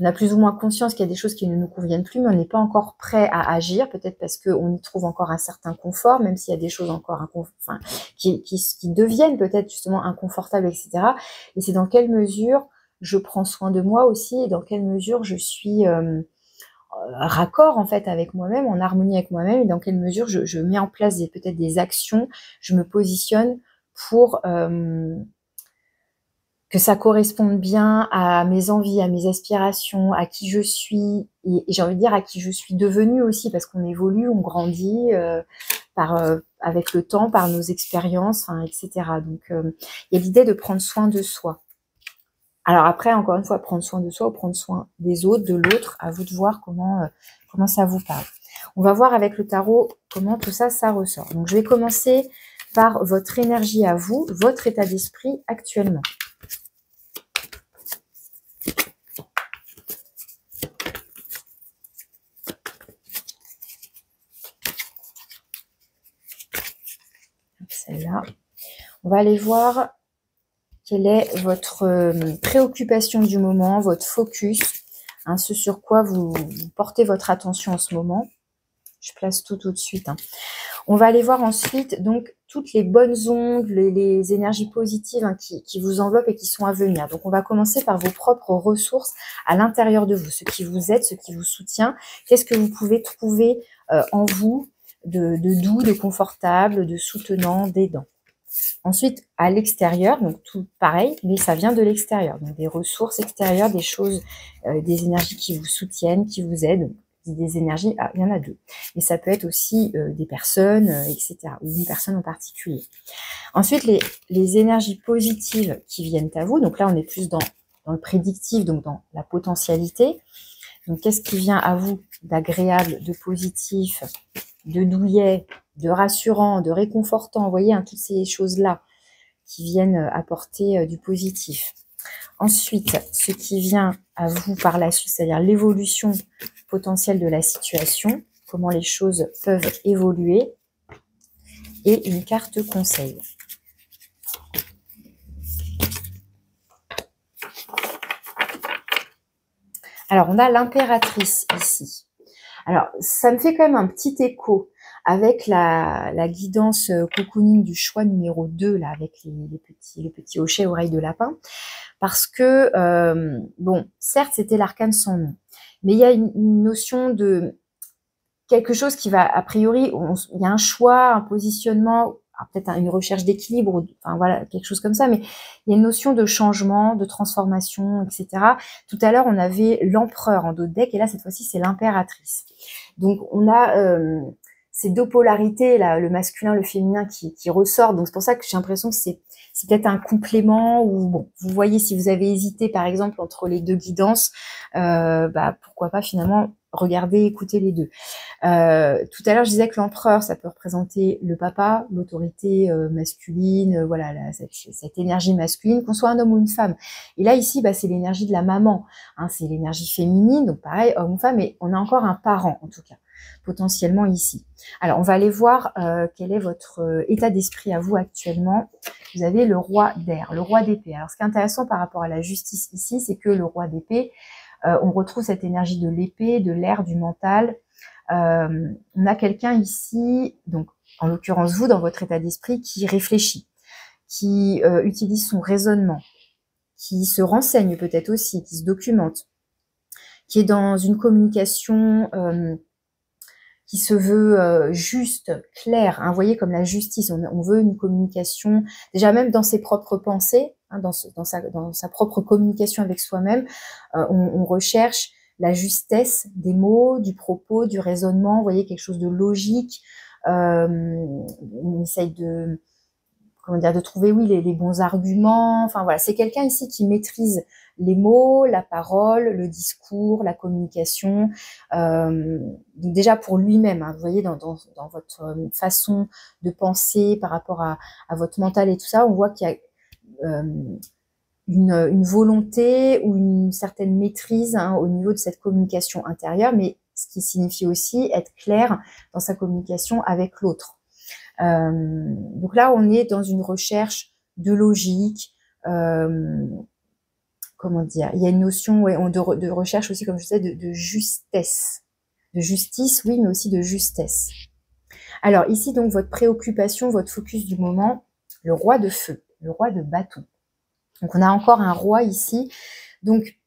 a plus ou moins conscience qu'il y a des choses qui ne nous conviennent plus, mais on n'est pas encore prêt à agir, peut-être parce qu'on y trouve encore un certain confort, même s'il y a des choses encore qui deviennent peut-être justement inconfortables, etc. Et c'est dans quelle mesure je prends soin de moi aussi, et dans quelle mesure je suis raccord en fait avec moi-même, en harmonie avec moi-même, et dans quelle mesure je mets en place peut-être des actions, je me positionne pour que ça corresponde bien à mes envies, à mes aspirations, à qui je suis, et j'ai envie de dire à qui je suis devenue aussi, parce qu'on évolue, on grandit avec le temps, par nos expériences, etc. Donc il y a l'idée de prendre soin de soi. Alors après, encore une fois, prendre soin de soi ou prendre soin des autres, de l'autre, à vous de voir comment ça vous parle. On va voir avec le tarot comment tout ça, ça ressort. Donc je vais commencer par votre énergie à vous, votre état d'esprit actuellement. Celle-là. On va aller voir quelle est votre préoccupation du moment, votre focus, ce sur quoi vous portez votre attention en ce moment. Je place tout de suite. On va aller voir ensuite donc toutes les bonnes ondes, les énergies positives hein, qui vous enveloppent et qui sont à venir. Donc on va commencer par vos propres ressources à l'intérieur de vous, ce qui vous aide, ce qui vous soutient. Qu'est-ce que vous pouvez trouver en vous de doux, de confortable, de soutenant, d'aidant. Ensuite, à l'extérieur, donc tout pareil, mais ça vient de l'extérieur. Donc des ressources extérieures, des choses, des énergies qui vous soutiennent, qui vous aident. Des énergies, il y en a deux. Et ça peut être aussi des personnes, etc. Ou une personne en particulier. Ensuite, les énergies positives qui viennent à vous. Donc là, on est plus dans le prédictif, donc dans la potentialité. Donc qu'est-ce qui vient à vous d'agréable, de positif, de douillet, de rassurant, de réconfortant, vous voyez, hein, toutes ces choses-là qui viennent apporter du positif. Ensuite, ce qui vient à vous par la suite, c'est-à-dire l'évolution potentielle de la situation, comment les choses peuvent évoluer, et une carte conseil. Alors, on a l'impératrice ici. Alors, ça me fait quand même un petit écho avec la guidance cocooning du choix numéro 2, là, avec les petits hochets oreilles de lapin. Parce que, bon, certes, c'était l'arcane sans nom, mais il y a une notion de quelque chose qui va, a priori, il y a un choix, un positionnement, peut-être une recherche d'équilibre, enfin voilà, quelque chose comme ça, mais il y a une notion de changement, de transformation, etc. Tout à l'heure, on avait l'empereur en dos de deck, et là, cette fois-ci, c'est l'impératrice. Donc, on a ces deux polarités, là, le masculin, le féminin, qui ressortent. Donc, c'est pour ça que j'ai l'impression que c'est peut-être un complément, ou bon, vous voyez, si vous avez hésité, par exemple, entre les deux guidances, pourquoi pas finalement regarder, écouter les deux. Tout à l'heure, je disais que l'empereur, ça peut représenter le papa, l'autorité masculine, voilà, cette énergie masculine, qu'on soit un homme ou une femme. Et là, ici, c'est l'énergie de la maman, hein, c'est l'énergie féminine, donc pareil, homme ou femme, mais on a encore un parent, en tout cas, potentiellement ici. Alors, on va aller voir quel est votre état d'esprit à vous actuellement. Vous avez le roi d'air, le roi d'épée. Alors, ce qui est intéressant par rapport à la justice ici, c'est que le roi d'épée, on retrouve cette énergie de l'épée, de l'air, du mental. On a quelqu'un ici, donc en l'occurrence vous, dans votre état d'esprit, qui réfléchit, qui utilise son raisonnement, qui se renseigne peut-être aussi, qui se documente, qui est dans une communication qui se veut juste, claire, hein, vous voyez, comme la justice, on veut une communication, déjà même dans ses propres pensées, hein, dans sa propre communication avec soi-même, on recherche la justesse des mots, du propos, du raisonnement, vous voyez, quelque chose de logique, on essaye de, comment dire, de trouver, oui, les bons arguments, enfin voilà, c'est quelqu'un ici qui maîtrise les mots, la parole, le discours, la communication, donc déjà pour lui-même, hein, vous voyez, dans votre façon de penser par rapport à votre mental et tout ça, on voit qu'il y a une volonté ou une certaine maîtrise hein, au niveau de cette communication intérieure, mais ce qui signifie aussi être clair dans sa communication avec l'autre. Donc là, on est dans une recherche de logique, comment dire, il y a une notion ouais, de recherche aussi, comme je disais, de justesse. De justice, oui, mais aussi de justesse. Alors ici, donc, votre préoccupation, votre focus du moment, le roi de feu, le roi de bâton. Donc on a encore un roi ici. Donc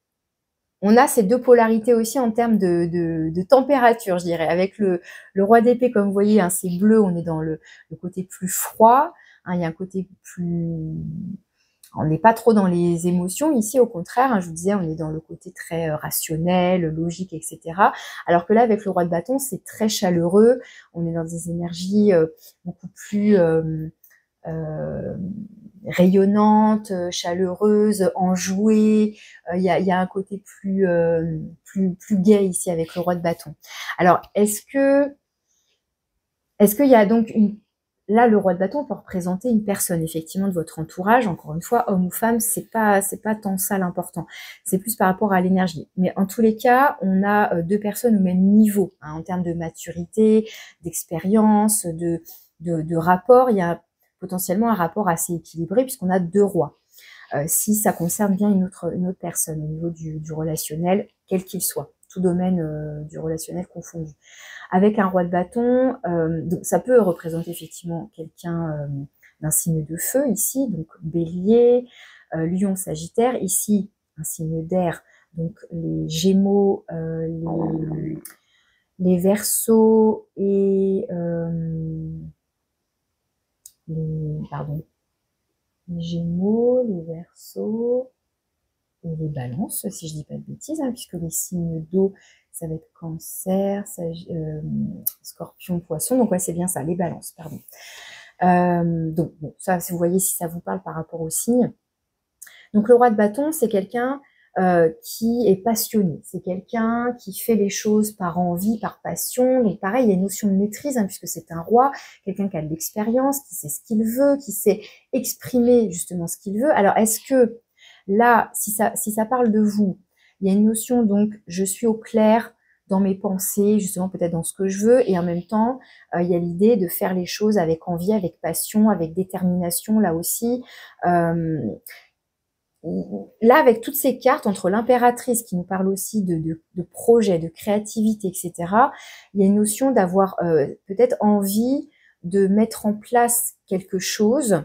on a ces deux polarités aussi en termes de température, je dirais. Avec le roi d'épée, comme vous voyez, hein, c'est bleu, on est dans le côté plus froid. Hein, il y a un côté plus... On n'est pas trop dans les émotions ici, au contraire, hein, je vous disais, on est dans le côté très rationnel, logique, etc. Alors que là, avec le roi de bâton, c'est très chaleureux, on est dans des énergies beaucoup plus rayonnantes, chaleureuses, enjouées. Il y a un côté plus gai ici avec le roi de bâton. Alors, est-ce qu'il y a donc une... Là, le roi de bâton peut représenter une personne, effectivement, de votre entourage. Encore une fois, homme ou femme, c'est pas tant ça l'important. C'est plus par rapport à l'énergie. Mais en tous les cas, on a deux personnes au même niveau, hein, en termes de maturité, d'expérience, de rapport. Il y a potentiellement un rapport assez équilibré puisqu'on a deux rois. Si ça concerne bien une autre personne au niveau du relationnel, quel qu'il soit. tout domaine du relationnel confondu. Avec un roi de bâton, donc ça peut représenter effectivement quelqu'un d'un signe de feu ici, donc bélier, lion, sagittaire, ici un signe d'air, donc les gémeaux, les verseaux et les gémeaux, les verseaux et les balances, si je dis pas de bêtises, hein, puisque les signes d'eau, ça va être cancer, scorpion, poisson, donc ouais, c'est bien ça, les balances, pardon. Donc bon, ça, si vous voyez si ça vous parle par rapport aux signes. Donc le roi de bâton, c'est quelqu'un qui est passionné, c'est quelqu'un qui fait les choses par envie, par passion. Donc pareil, il y a une notion de maîtrise, hein, puisque c'est un roi, quelqu'un qui a de l'expérience, qui sait ce qu'il veut, qui sait exprimer justement ce qu'il veut. Alors est-ce que là, si ça parle de vous, il y a une notion donc je suis au clair dans mes pensées, justement peut-être dans ce que je veux, et en même temps, il y a l'idée de faire les choses avec envie, avec passion, avec détermination, là aussi. Là, avec toutes ces cartes, entre l'impératrice qui nous parle aussi de projet, de créativité, etc., il y a une notion d'avoir peut-être envie de mettre en place quelque chose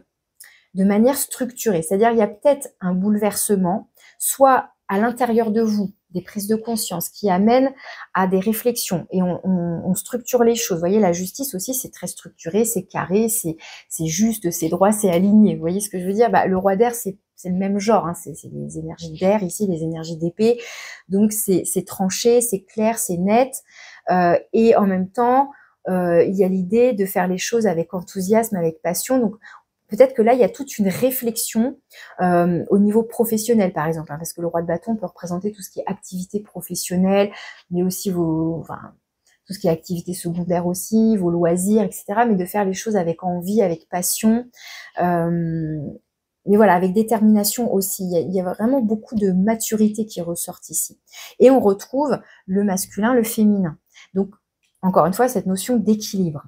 de manière structurée. C'est-à-dire, il y a peut-être un bouleversement, soit à l'intérieur de vous, des prises de conscience qui amènent à des réflexions et on structure les choses. Vous voyez, la justice aussi, c'est très structuré, c'est carré, c'est juste, c'est droit, c'est aligné. Vous voyez ce que je veux dire? Le roi d'air, c'est le même genre, hein. C'est les énergies d'air ici, les énergies d'épée. Donc, c'est tranché, c'est clair, c'est net. Et en même temps, il y a l'idée de faire les choses avec enthousiasme, avec passion. Donc, peut-être que là, il y a toute une réflexion au niveau professionnel, par exemple, hein, parce que le roi de bâton peut représenter tout ce qui est activité professionnelle, mais aussi tout ce qui est activité secondaire aussi, vos loisirs, etc. Mais de faire les choses avec envie, avec passion, mais voilà, avec détermination aussi. Il y a vraiment beaucoup de maturité qui ressortent ici. Et on retrouve le masculin, le féminin. Donc, encore une fois, cette notion d'équilibre.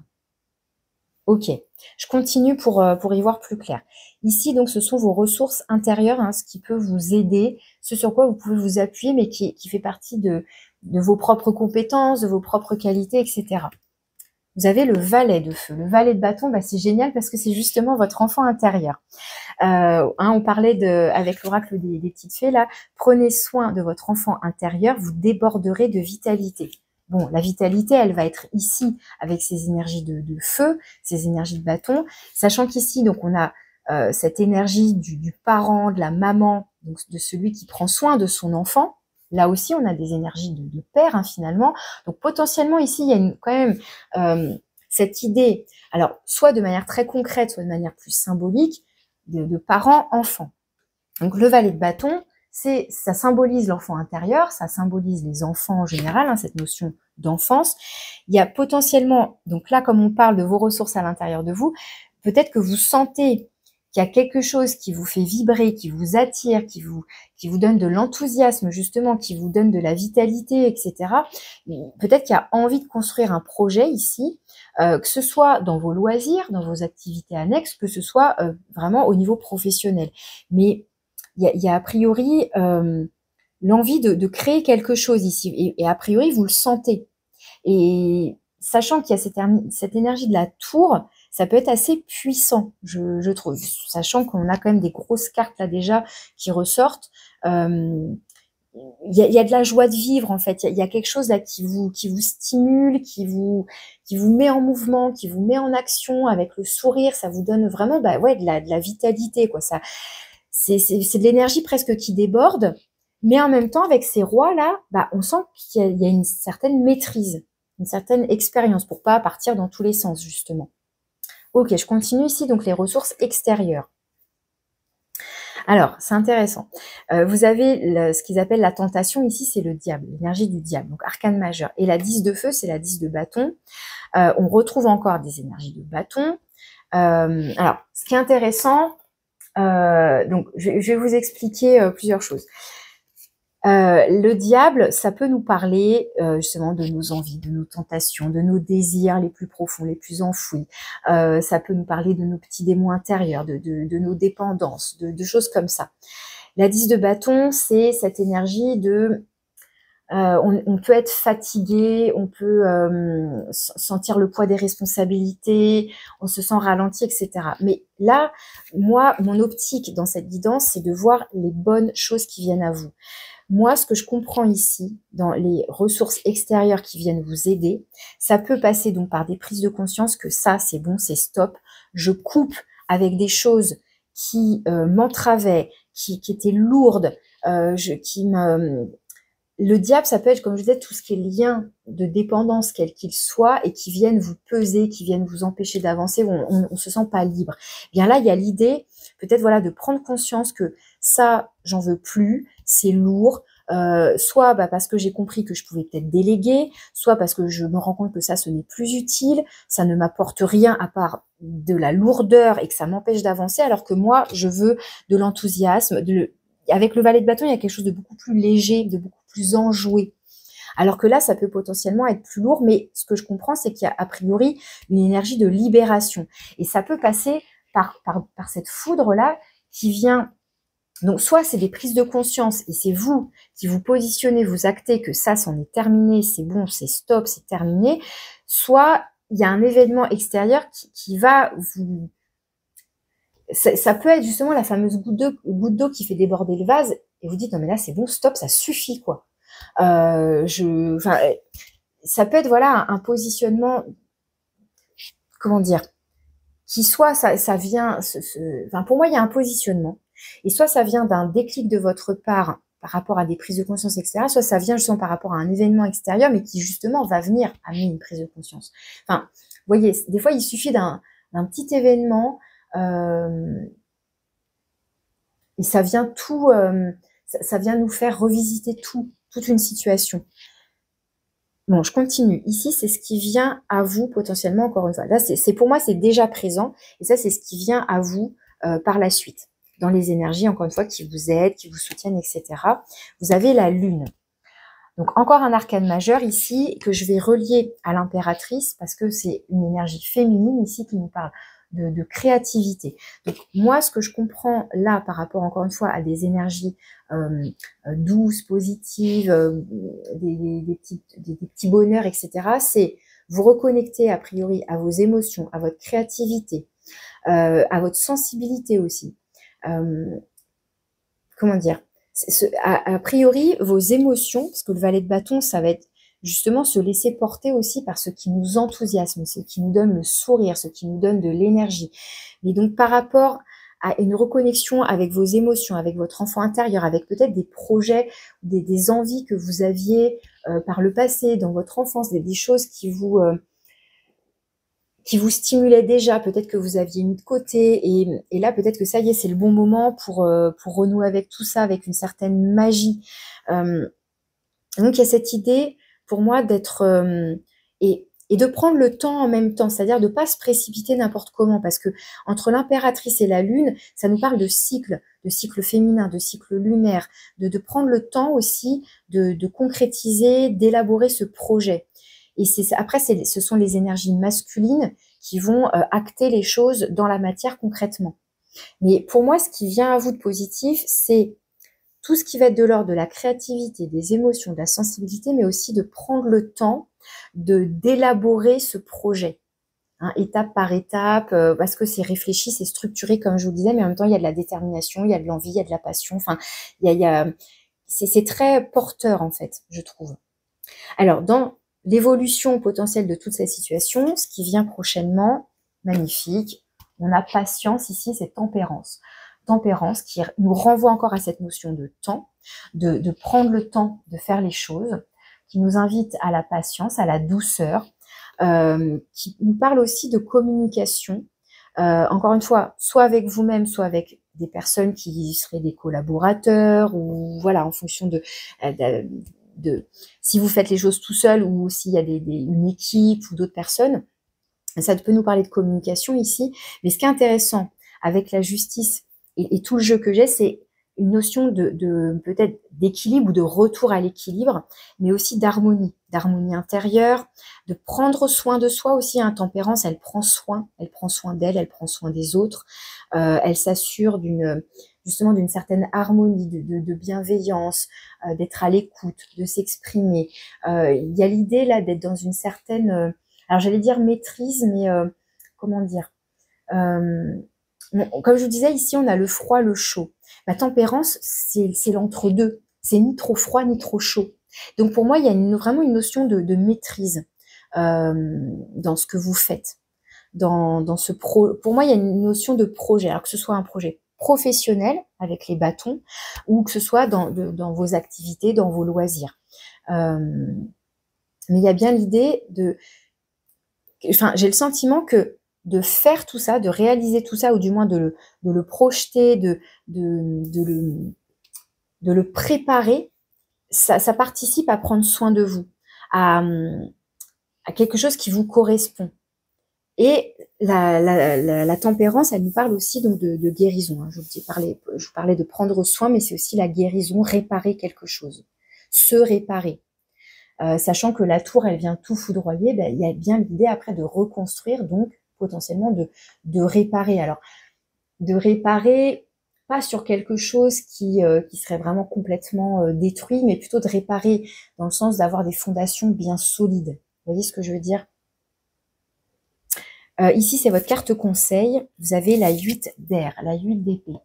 Ok, je continue pour y voir plus clair. Ici, donc, ce sont vos ressources intérieures, hein, ce qui peut vous aider, ce sur quoi vous pouvez vous appuyer, mais qui fait partie de vos propres compétences, de vos propres qualités, etc. Vous avez le valet de feu. Le valet de bâton, c'est génial parce que c'est justement votre enfant intérieur. On parlait avec l'oracle des petites fées, là, prenez soin de votre enfant intérieur, vous déborderez de vitalité. Bon, la vitalité, elle va être ici avec ces énergies de feu, ces énergies de bâton, sachant qu'ici, donc, on a cette énergie du parent, de la maman, donc de celui qui prend soin de son enfant. Là aussi, on a des énergies de père, hein, finalement. Donc, potentiellement, ici, il y a quand même cette idée, alors, soit de manière très concrète, soit de manière plus symbolique, de parents-enfants. Donc, le valet de bâton, ça symbolise l'enfant intérieur, ça symbolise les enfants en général, hein, cette notion d'enfance. Il y a potentiellement, donc là, comme on parle de vos ressources à l'intérieur de vous, peut-être que vous sentez qu'il y a quelque chose qui vous fait vibrer, qui vous attire, qui vous donne de l'enthousiasme, justement, qui vous donne de la vitalité, etc. Peut-être qu'il y a envie de construire un projet ici, que ce soit dans vos loisirs, dans vos activités annexes, que ce soit vraiment au niveau professionnel. Mais il y a a priori l'envie de créer quelque chose ici, et a priori vous le sentez. Et sachant qu'il y a cette énergie de la tour, ça peut être assez puissant, je trouve, sachant qu'on a quand même des grosses cartes là déjà qui ressortent. Il y a de la joie de vivre en fait, il y a quelque chose là qui vous stimule, qui vous met en mouvement, qui vous met en action avec le sourire, ça vous donne vraiment de la vitalité, quoi. Ça, c'est de l'énergie presque qui déborde, mais en même temps avec ces rois là, on sent qu'il y a une certaine maîtrise, une certaine expérience pour pas partir dans tous les sens justement. Ok, je continue ici, donc les ressources extérieures. Alors, c'est intéressant. Vous avez ce qu'ils appellent la tentation, ici, c'est le diable, l'énergie du diable, donc arcane majeur. Et la 10 de feu, c'est la 10 de bâton. On retrouve encore des énergies de bâton. Alors, ce qui est intéressant, donc je vais vous expliquer plusieurs choses. Le diable, ça peut nous parler justement de nos envies, de nos tentations, de nos désirs les plus profonds, les plus enfouis. Ça peut nous parler de nos petits démons intérieurs, de nos dépendances, de choses comme ça. La 10 de bâton, c'est cette énergie de On peut être fatigué, on peut sentir le poids des responsabilités, on se sent ralenti, etc. Mais là, moi, mon optique dans cette guidance, c'est de voir les bonnes choses qui viennent à vous. Moi, ce que je comprends ici, dans les ressources extérieures qui viennent vous aider, ça peut passer donc par des prises de conscience que ça, c'est bon, c'est stop. Je coupe avec des choses qui m'entravaient, qui étaient lourdes, le diable, ça peut être, comme je disais, tout ce qui est lien de dépendance, quel qu'il soit, et qui viennent vous peser, qui viennent vous empêcher d'avancer, où on se sent pas libre. Bien là, il y a l'idée, peut-être voilà, de prendre conscience que ça, j'en veux plus, c'est lourd, soit parce que j'ai compris que je pouvais peut-être déléguer, soit parce que je me rends compte que ça, ce n'est plus utile, ça ne m'apporte rien à part de la lourdeur et que ça m'empêche d'avancer, alors que moi, je veux de l'enthousiasme, avec le valet de bâton, il y a quelque chose de beaucoup plus léger, de beaucoup plus enjoué. Alors que là, ça peut potentiellement être plus lourd, mais ce que je comprends, c'est qu'il y a a priori une énergie de libération. Et ça peut passer par cette foudre-là qui vient... Donc, soit c'est des prises de conscience et c'est vous qui vous positionnez, vous actez que ça, c'en est terminé, c'est bon, c'est stop, c'est terminé. Soit il y a un événement extérieur qui va vous... Ça peut être justement la fameuse goutte d'eau qui fait déborder le vase et vous dites non mais là c'est bon, stop, ça suffit quoi. Ça peut être voilà un positionnement, comment dire, qui soit ça vient, pour moi il y a un positionnement et soit ça vient d'un déclic de votre part par rapport à des prises de conscience extérieures, soit ça vient justement par rapport à un événement extérieur mais qui justement va venir amener une prise de conscience. Enfin, vous voyez, des fois il suffit d'un petit événement. Et ça vient tout, ça vient nous faire revisiter toute une situation. Bon, je continue. Ici, c'est ce qui vient à vous potentiellement, encore une fois. Là, c'est pour moi, c'est déjà présent. Et ça, c'est ce qui vient à vous par la suite. Dans les énergies, encore une fois, qui vous aident, qui vous soutiennent, etc. Vous avez la lune. Donc, encore un arcane majeur ici que je vais relier à l'impératrice parce que c'est une énergie féminine ici qui nous parle de créativité. Donc, moi, ce que je comprends là par rapport, encore une fois, à des énergies douces, positives, des petits bonheurs, etc., c'est vous reconnecter a priori à vos émotions, à votre créativité, à votre sensibilité aussi. Comment dire, a priori, vos émotions, parce que le valet de bâton, ça va être justement se laisser porter aussi par ce qui nous enthousiasme, ce qui nous donne le sourire, ce qui nous donne de l'énergie. Mais donc, par rapport à une reconnexion avec vos émotions, avec votre enfant intérieur, avec peut-être des projets, des envies que vous aviez par le passé, dans votre enfance, des choses qui vous stimulait déjà, peut-être que vous aviez mis de côté, et là peut-être que ça y est, c'est le bon moment pour renouer avec tout ça, avec une certaine magie. Donc il y a cette idée pour moi d'être et de prendre le temps en même temps, c'est-à-dire de ne pas se précipiter n'importe comment, parce que entre l'impératrice et la lune, ça nous parle de cycle féminin, de cycle lunaire, de prendre le temps aussi de concrétiser, d'élaborer ce projet. Et après, ce sont les énergies masculines qui vont acter les choses dans la matière concrètement. Mais pour moi, ce qui vient à vous de positif, c'est tout ce qui va être de l'ordre de la créativité, des émotions, de la sensibilité, mais aussi de prendre le temps d'élaborer ce projet, hein, étape par étape, parce que c'est réfléchi, c'est structuré, comme je vous le disais, mais en même temps, il y a de la détermination, il y a de l'envie, il y a de la passion. Enfin, c'est très porteur, en fait, je trouve. Alors, dans l'évolution potentielle de toute cette situation, ce qui vient prochainement, magnifique, on a patience ici, c'est tempérance. Tempérance qui nous renvoie encore à cette notion de temps, de prendre le temps de faire les choses, qui nous invite à la patience, à la douceur, qui nous parle aussi de communication, encore une fois, soit avec vous-même, soit avec des personnes qui seraient des collaborateurs, ou voilà, en fonction de si vous faites les choses tout seul ou s'il y a une équipe ou d'autres personnes. Ça peut nous parler de communication ici. Mais ce qui est intéressant avec la justice et tout le jeu que j'ai, c'est une notion de peut-être d'équilibre ou de retour à l'équilibre, mais aussi d'harmonie intérieure, de prendre soin de soi aussi. Hein, tempérance, elle prend soin d'elle, elle prend soin des autres, elle s'assure justement d'une certaine harmonie, de bienveillance, d'être à l'écoute, de s'exprimer. Il y a l'idée là d'être dans une certaine, alors j'allais dire maîtrise, mais comment dire, comme je vous disais, ici on a le froid, le chaud. La tempérance, c'est l'entre-deux. C'est ni trop froid ni trop chaud. Donc pour moi, il y a vraiment une notion de maîtrise dans ce que vous faites. Pour moi, il y a une notion de projet. Alors que ce soit un projet professionnel avec les bâtons ou que ce soit dans vos activités, dans vos loisirs. Mais il y a bien l'idée de... Enfin, j'ai le sentiment que de faire tout ça, de réaliser tout ça, ou du moins de le projeter, de le préparer, ça participe à prendre soin de vous, à quelque chose qui vous correspond. Et la tempérance, elle nous parle aussi donc de guérison. Hein. Je vous parlais de prendre soin, mais c'est aussi la guérison, réparer quelque chose, se réparer. Sachant que la tour, elle vient tout foudroyer, ben, il y a bien l'idée après de reconstruire, donc potentiellement de réparer. Alors, de réparer, pas sur quelque chose qui serait vraiment complètement détruit, mais plutôt de réparer dans le sens d'avoir des fondations bien solides. Vous voyez ce que je veux dire? Ici, c'est votre carte conseil. Vous avez la 8 d'air, la 8 d'épée.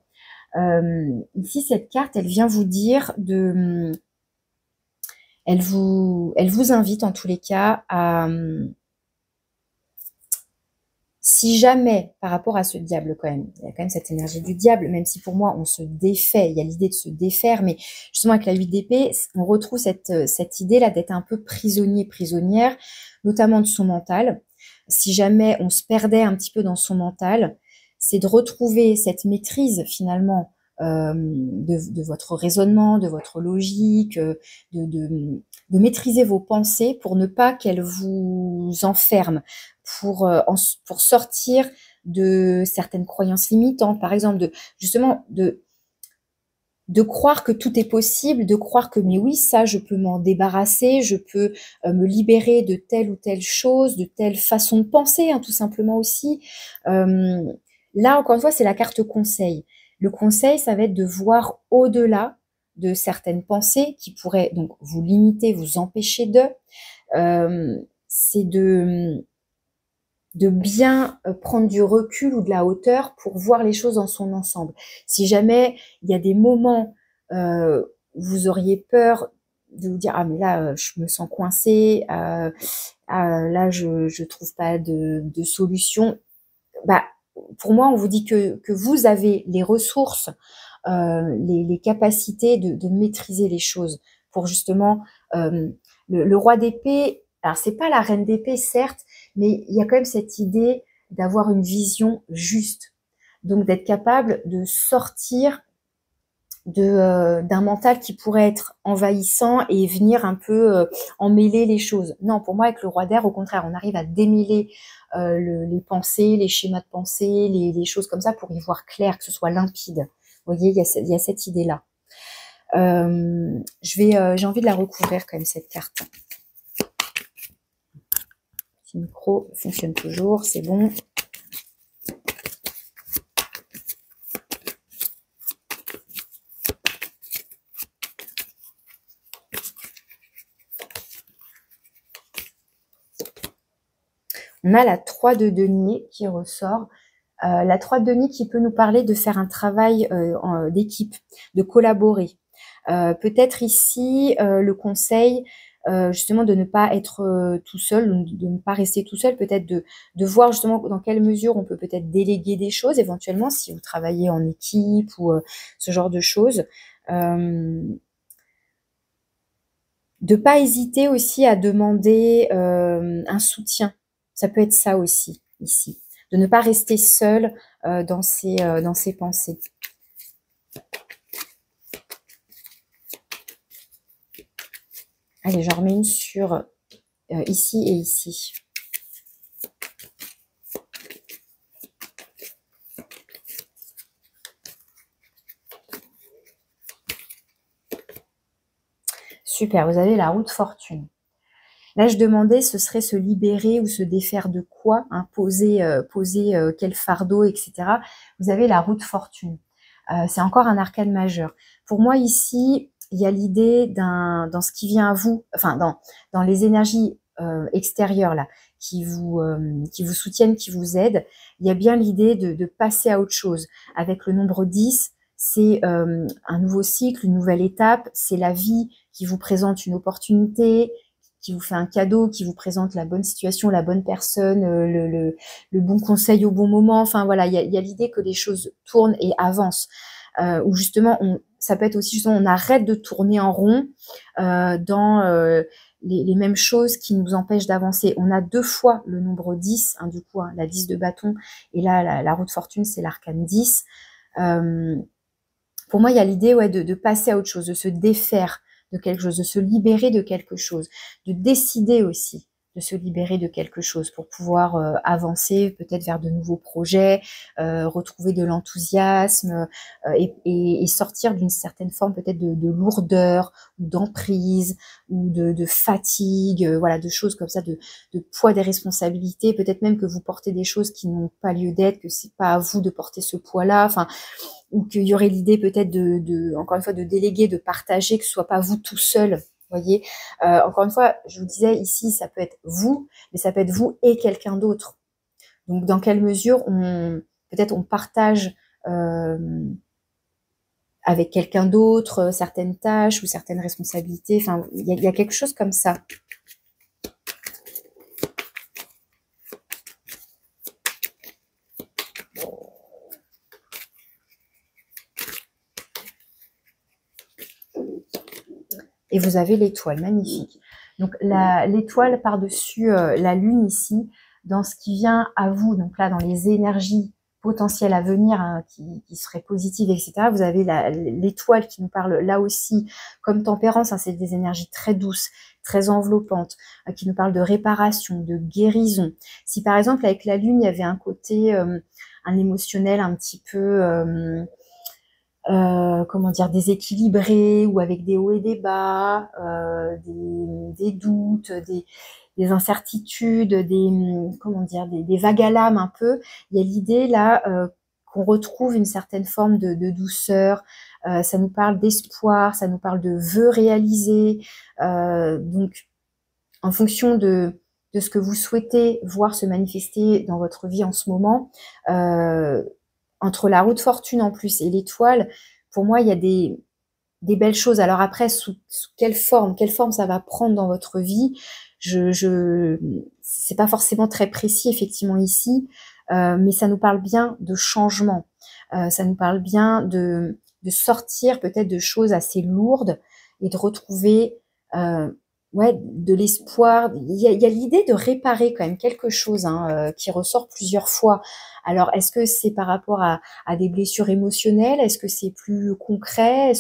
Ici, cette carte, elle vient vous dire elle vous invite en tous les cas à... Si jamais, par rapport à ce diable quand même, il y a quand même cette énergie du diable, même si pour moi on se défait, il y a l'idée de se défaire, mais justement avec la 8 d'épée, on retrouve cette idée-là d'être un peu prisonnier, prisonnière, notamment de son mental. Si jamais on se perdait un petit peu dans son mental, c'est de retrouver cette maîtrise finalement de votre raisonnement, de votre logique, de maîtriser vos pensées pour ne pas qu'elles vous enferment, pour sortir de certaines croyances limitantes, par exemple, justement de croire que tout est possible, de croire que mais oui, ça, je peux m'en débarrasser, je peux me libérer de telle ou telle chose, de telle façon de penser, hein, tout simplement aussi. Là, encore une fois, c'est la carte conseil. Le conseil, ça va être de voir au-delà de certaines pensées qui pourraient donc vous limiter, vous empêcher c'est de bien prendre du recul ou de la hauteur pour voir les choses dans son ensemble. Si jamais il y a des moments où vous auriez peur de vous dire « Ah mais là, je me sens coincée, là, je trouve pas de solution », bah, pour moi, on vous dit que vous avez les ressources, les capacités de maîtriser les choses pour justement... le roi d'épée, alors c'est pas la reine d'épée, certes, mais il y a quand même cette idée d'avoir une vision juste. Donc d'être capable de sortir d'un mental qui pourrait être envahissant et venir un peu emmêler les choses. Non, pour moi, avec le roi d'air, au contraire, on arrive à démêler les pensées, les schémas de pensée, les choses comme ça pour y voir clair, que ce soit limpide. Vous voyez, il y a cette idée-là. J'ai envie de la recouvrir quand même, cette carte. Le micro fonctionne toujours, c'est bon. On a la 3 de denier qui ressort. La 3 de denier qui peut nous parler de faire un travail d'équipe, de collaborer. Peut-être ici, le conseil, justement, de ne pas être tout seul, de ne pas rester tout seul, peut-être de voir justement dans quelle mesure on peut peut-être déléguer des choses, éventuellement, si vous travaillez en équipe ou ce genre de choses. De ne pas hésiter aussi à demander un soutien. Ça peut être ça aussi, ici. De ne pas rester seul dans ses pensées. Allez, j'en remets une sur ici et ici. Super, vous avez la roue de fortune. Là, je demandais, ce serait se libérer ou se défaire de quoi, hein, poser quel fardeau, etc. Vous avez la roue de fortune. C'est encore un arcane majeur. Pour moi ici, il y a l'idée dans ce qui vient à vous, enfin dans les énergies extérieures là, qui vous soutiennent, qui vous aident. Il y a bien l'idée de passer à autre chose. Avec le nombre 10, c'est un nouveau cycle, une nouvelle étape, c'est la vie qui vous présente une opportunité, qui vous fait un cadeau, qui vous présente la bonne situation, la bonne personne, le bon conseil au bon moment. Enfin voilà, il y a l'idée que les choses tournent et avancent. Ou justement, ça peut être aussi justement, on arrête de tourner en rond dans les mêmes choses qui nous empêchent d'avancer. On a 2 fois le nombre 10, hein, du coup, hein, la 10 de bâton, et là, la roue de fortune, c'est l'arcane 10. Pour moi, il y a l'idée de passer à autre chose, de se défaire de quelque chose, de se libérer de quelque chose, de décider aussi de se libérer de quelque chose pour pouvoir avancer peut-être vers de nouveaux projets, retrouver de l'enthousiasme et sortir d'une certaine forme peut-être de lourdeur ou d'emprise ou de fatigue, voilà, de choses comme ça, de poids des responsabilités, peut-être même que vous portez des choses qui n'ont pas lieu d'être, que c'est pas à vous de porter ce poids-là, enfin, ou qu'il y aurait l'idée peut-être encore une fois, de déléguer, de partager, que ce soit pas vous tout seul, voyez. Encore une fois, je vous disais ici, ça peut être vous, mais ça peut être vous et quelqu'un d'autre. Donc, dans quelle mesure peut-être on partage avec quelqu'un d'autre certaines tâches ou certaines responsabilités. Enfin, il y a quelque chose comme ça. Et vous avez l'étoile, magnifique. Donc l'étoile par-dessus la lune ici, dans ce qui vient à vous, donc là dans les énergies potentielles à venir, hein, qui seraient positives, etc. Vous avez l'étoile qui nous parle là aussi, comme tempérance, hein, c'est des énergies très douces, très enveloppantes, qui nous parlent de réparation, de guérison. Si par exemple avec la lune, il y avait un côté, un émotionnel un petit peu... comment dire, déséquilibré ou avec des hauts et des bas, des doutes, des incertitudes, comment dire, des vagues à l'âme un peu. Il y a l'idée là qu'on retrouve une certaine forme de douceur. Ça nous parle d'espoir, ça nous parle de vœux réalisés. Donc, en fonction de ce que vous souhaitez voir se manifester dans votre vie en ce moment, entre la roue de fortune en plus et l'étoile, pour moi, il y a des belles choses. Alors après, sous quelle forme ça va prendre dans votre vie, c'est pas forcément très précis effectivement ici, mais ça nous parle bien de changement. Ça nous parle bien de sortir peut-être de choses assez lourdes et de retrouver ouais, de l'espoir. Il y a l'idée de réparer quand même quelque chose hein, qui ressort plusieurs fois. Alors, est-ce que c'est par rapport à des blessures émotionnelles? Est-ce que c'est plus concret?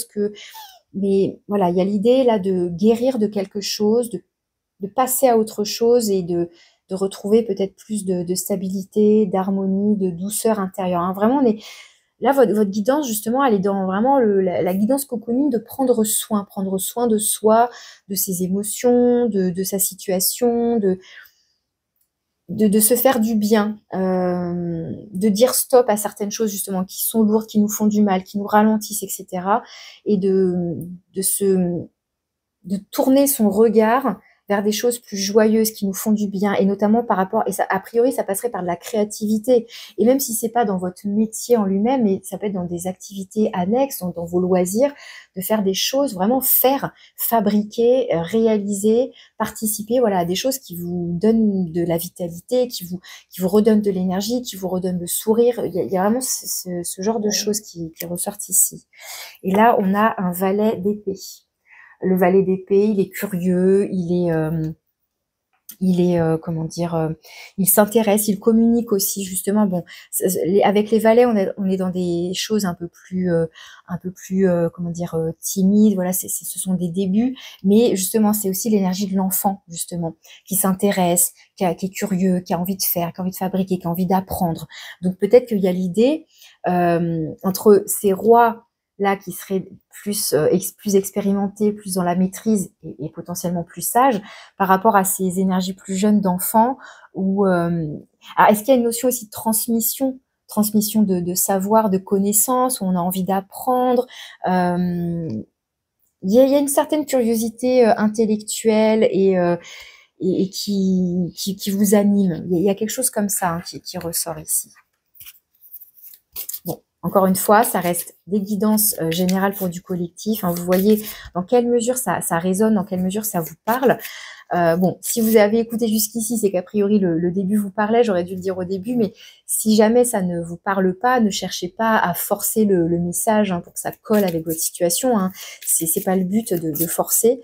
Mais voilà, il y a l'idée là de guérir de quelque chose, de passer à autre chose et de retrouver peut-être plus de stabilité, d'harmonie, de douceur intérieure. Hein. Vraiment, là, votre guidance, justement, elle est dans vraiment la guidance cocooning de prendre soin de soi, de ses émotions, de sa situation, de se faire du bien, de dire stop à certaines choses justement qui sont lourdes, qui nous font du mal, qui nous ralentissent, etc. Et de tourner son regard vers des choses plus joyeuses qui nous font du bien, et notamment par rapport, et ça, a priori, ça passerait par de la créativité, et même si c'est pas dans votre métier en lui-même, mais ça peut être dans des activités annexes, dans vos loisirs, de faire des choses, vraiment faire, fabriquer, réaliser, participer, voilà, à des choses qui vous donnent de la vitalité, qui vous redonnent de l'énergie, qui vous redonnent le sourire. Il y a vraiment ce genre de choses qui ressortent ici. Et là, on a un valet d'épée. Le valet d'épée, il est curieux, comment dire, il s'intéresse, il communique aussi justement. Bon, avec les valets, on est dans des choses un peu plus, comment dire, timides. Voilà, ce sont des débuts, mais justement, c'est aussi l'énergie de l'enfant justement qui s'intéresse, qui est curieux, qui a envie de faire, qui a envie de fabriquer, qui a envie d'apprendre. Donc peut-être qu'il y a l'idée entre ces rois là qui seraient plus expérimentés, plus dans la maîtrise et potentiellement plus sages, par rapport à ces énergies plus jeunes d'enfants, ou alors est-ce qu'il y a une notion aussi de transmission transmission de savoir, de connaissances, où on a envie d'apprendre. Il y a une certaine curiosité intellectuelle et qui vous anime. Il y a quelque chose comme ça hein, qui ressort ici. Bon, encore une fois, ça reste des guidances générales pour du collectif. Hein. Vous voyez dans quelle mesure ça résonne, dans quelle mesure ça vous parle. Bon, si vous avez écouté jusqu'ici, c'est qu'a priori le début vous parlait, j'aurais dû le dire au début, mais si jamais ça ne vous parle pas, ne cherchez pas à forcer le message hein, pour que ça colle avec votre situation. Hein. C'est pas le but de forcer.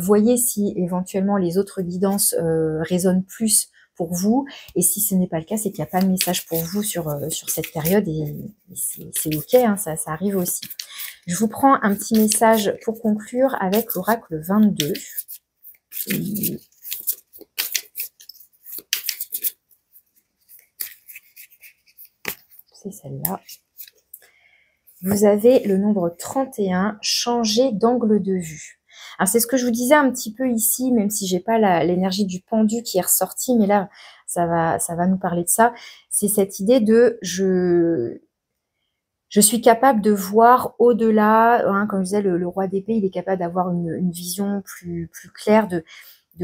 Voyez si éventuellement les autres guidances résonnent plus pour vous, et si ce n'est pas le cas, c'est qu'il n'y a pas de message pour vous sur cette période, et c'est ok, hein, ça arrive aussi. Je vous prends un petit message pour conclure avec l'oracle 22. C'est celle-là. Vous avez le nombre 31, changer d'angle de vue. Alors c'est ce que je vous disais un petit peu ici, même si j'ai pas l'énergie du pendu qui est ressortie, mais là ça va nous parler de ça. C'est cette idée de je suis capable de voir au-delà, hein, comme je disais, le roi d'épée, il est capable d'avoir une vision plus claire, de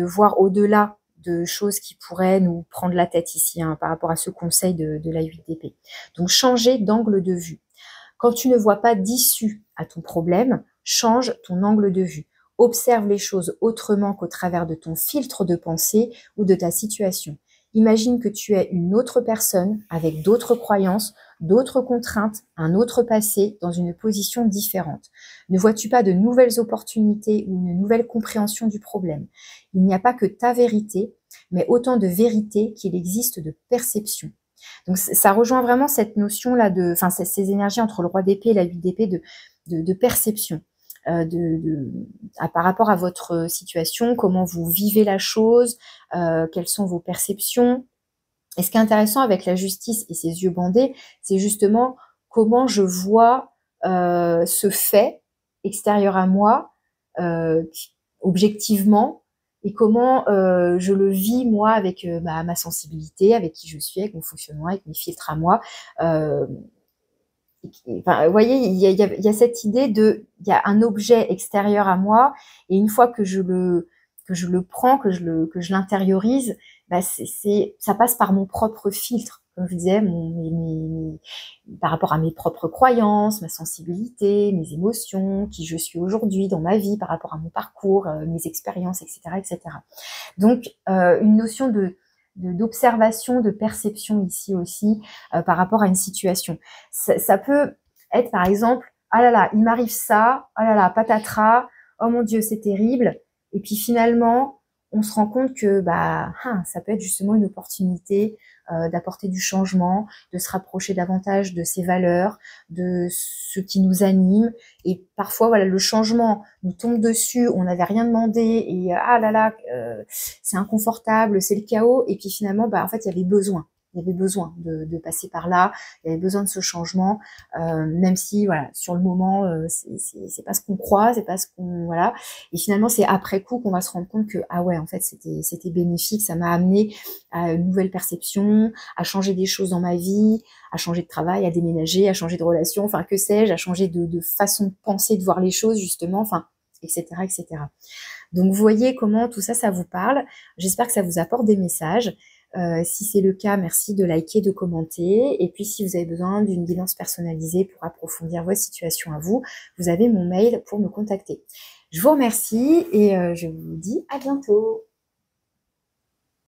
voir au-delà de choses qui pourraient nous prendre la tête ici, hein, par rapport à ce conseil de la 8 d'épée. Donc changer d'angle de vue. Quand tu ne vois pas d'issue à ton problème, change ton angle de vue. Observe les choses autrement qu'au travers de ton filtre de pensée ou de ta situation. Imagine que tu es une autre personne avec d'autres croyances, d'autres contraintes, un autre passé dans une position différente. Ne vois-tu pas de nouvelles opportunités ou une nouvelle compréhension du problème? Il n'y a pas que ta vérité, mais autant de vérités qu'il existe de perceptions. Donc ça rejoint vraiment cette notion-là de, enfin ces énergies entre le roi d'épée et la 8 d'épée de perception. Par rapport à votre situation, comment vous vivez la chose, quelles sont vos perceptions. Et ce qui est intéressant avec la justice et ses yeux bandés, c'est justement comment je vois ce fait extérieur à moi, objectivement, et comment je le vis moi avec ma sensibilité, avec qui je suis, avec mon fonctionnement, avec mes filtres à moi. Enfin, vous voyez, il y a cette idée de, il y a un objet extérieur à moi, et une fois que je le prends, que je l'intériorise, bah ça passe par mon propre filtre, comme je disais, par rapport à mes propres croyances, ma sensibilité, mes émotions, qui je suis aujourd'hui dans ma vie, par rapport à mon parcours, mes expériences, etc., etc. Donc, une notion d'observation, de perception ici aussi par rapport à une situation. Ça peut être par exemple, ah là là, il m'arrive ça, ah là là, patatras, oh mon Dieu, c'est terrible. Et puis finalement, on se rend compte que ça peut être justement une opportunité d'apporter du changement, de se rapprocher davantage de ses valeurs, de ce qui nous anime. Et parfois, voilà, le changement nous tombe dessus, on n'avait rien demandé et ah là là, c'est inconfortable, c'est le chaos. Et puis finalement, en fait, il y avait besoin. Il y avait besoin de passer par là, il y avait besoin de ce changement, même si voilà, sur le moment, c'est pas ce qu'on croit, c'est pas ce qu'on voilà. Et finalement, c'est après coup qu'on va se rendre compte que ah ouais, en fait, c'était bénéfique, ça m'a amené à une nouvelle perception, à changer des choses dans ma vie, à changer de travail, à déménager, à changer de relation, enfin que sais-je, à changer de façon de penser, de voir les choses justement, enfin, etc., etc. Donc vous voyez comment tout ça, ça vous parle. J'espère que ça vous apporte des messages. Si c'est le cas, merci de liker, de commenter. Et puis, si vous avez besoin d'une guidance personnalisée pour approfondir votre situation à vous, vous avez mon mail pour me contacter. Je vous remercie et je vous dis à bientôt.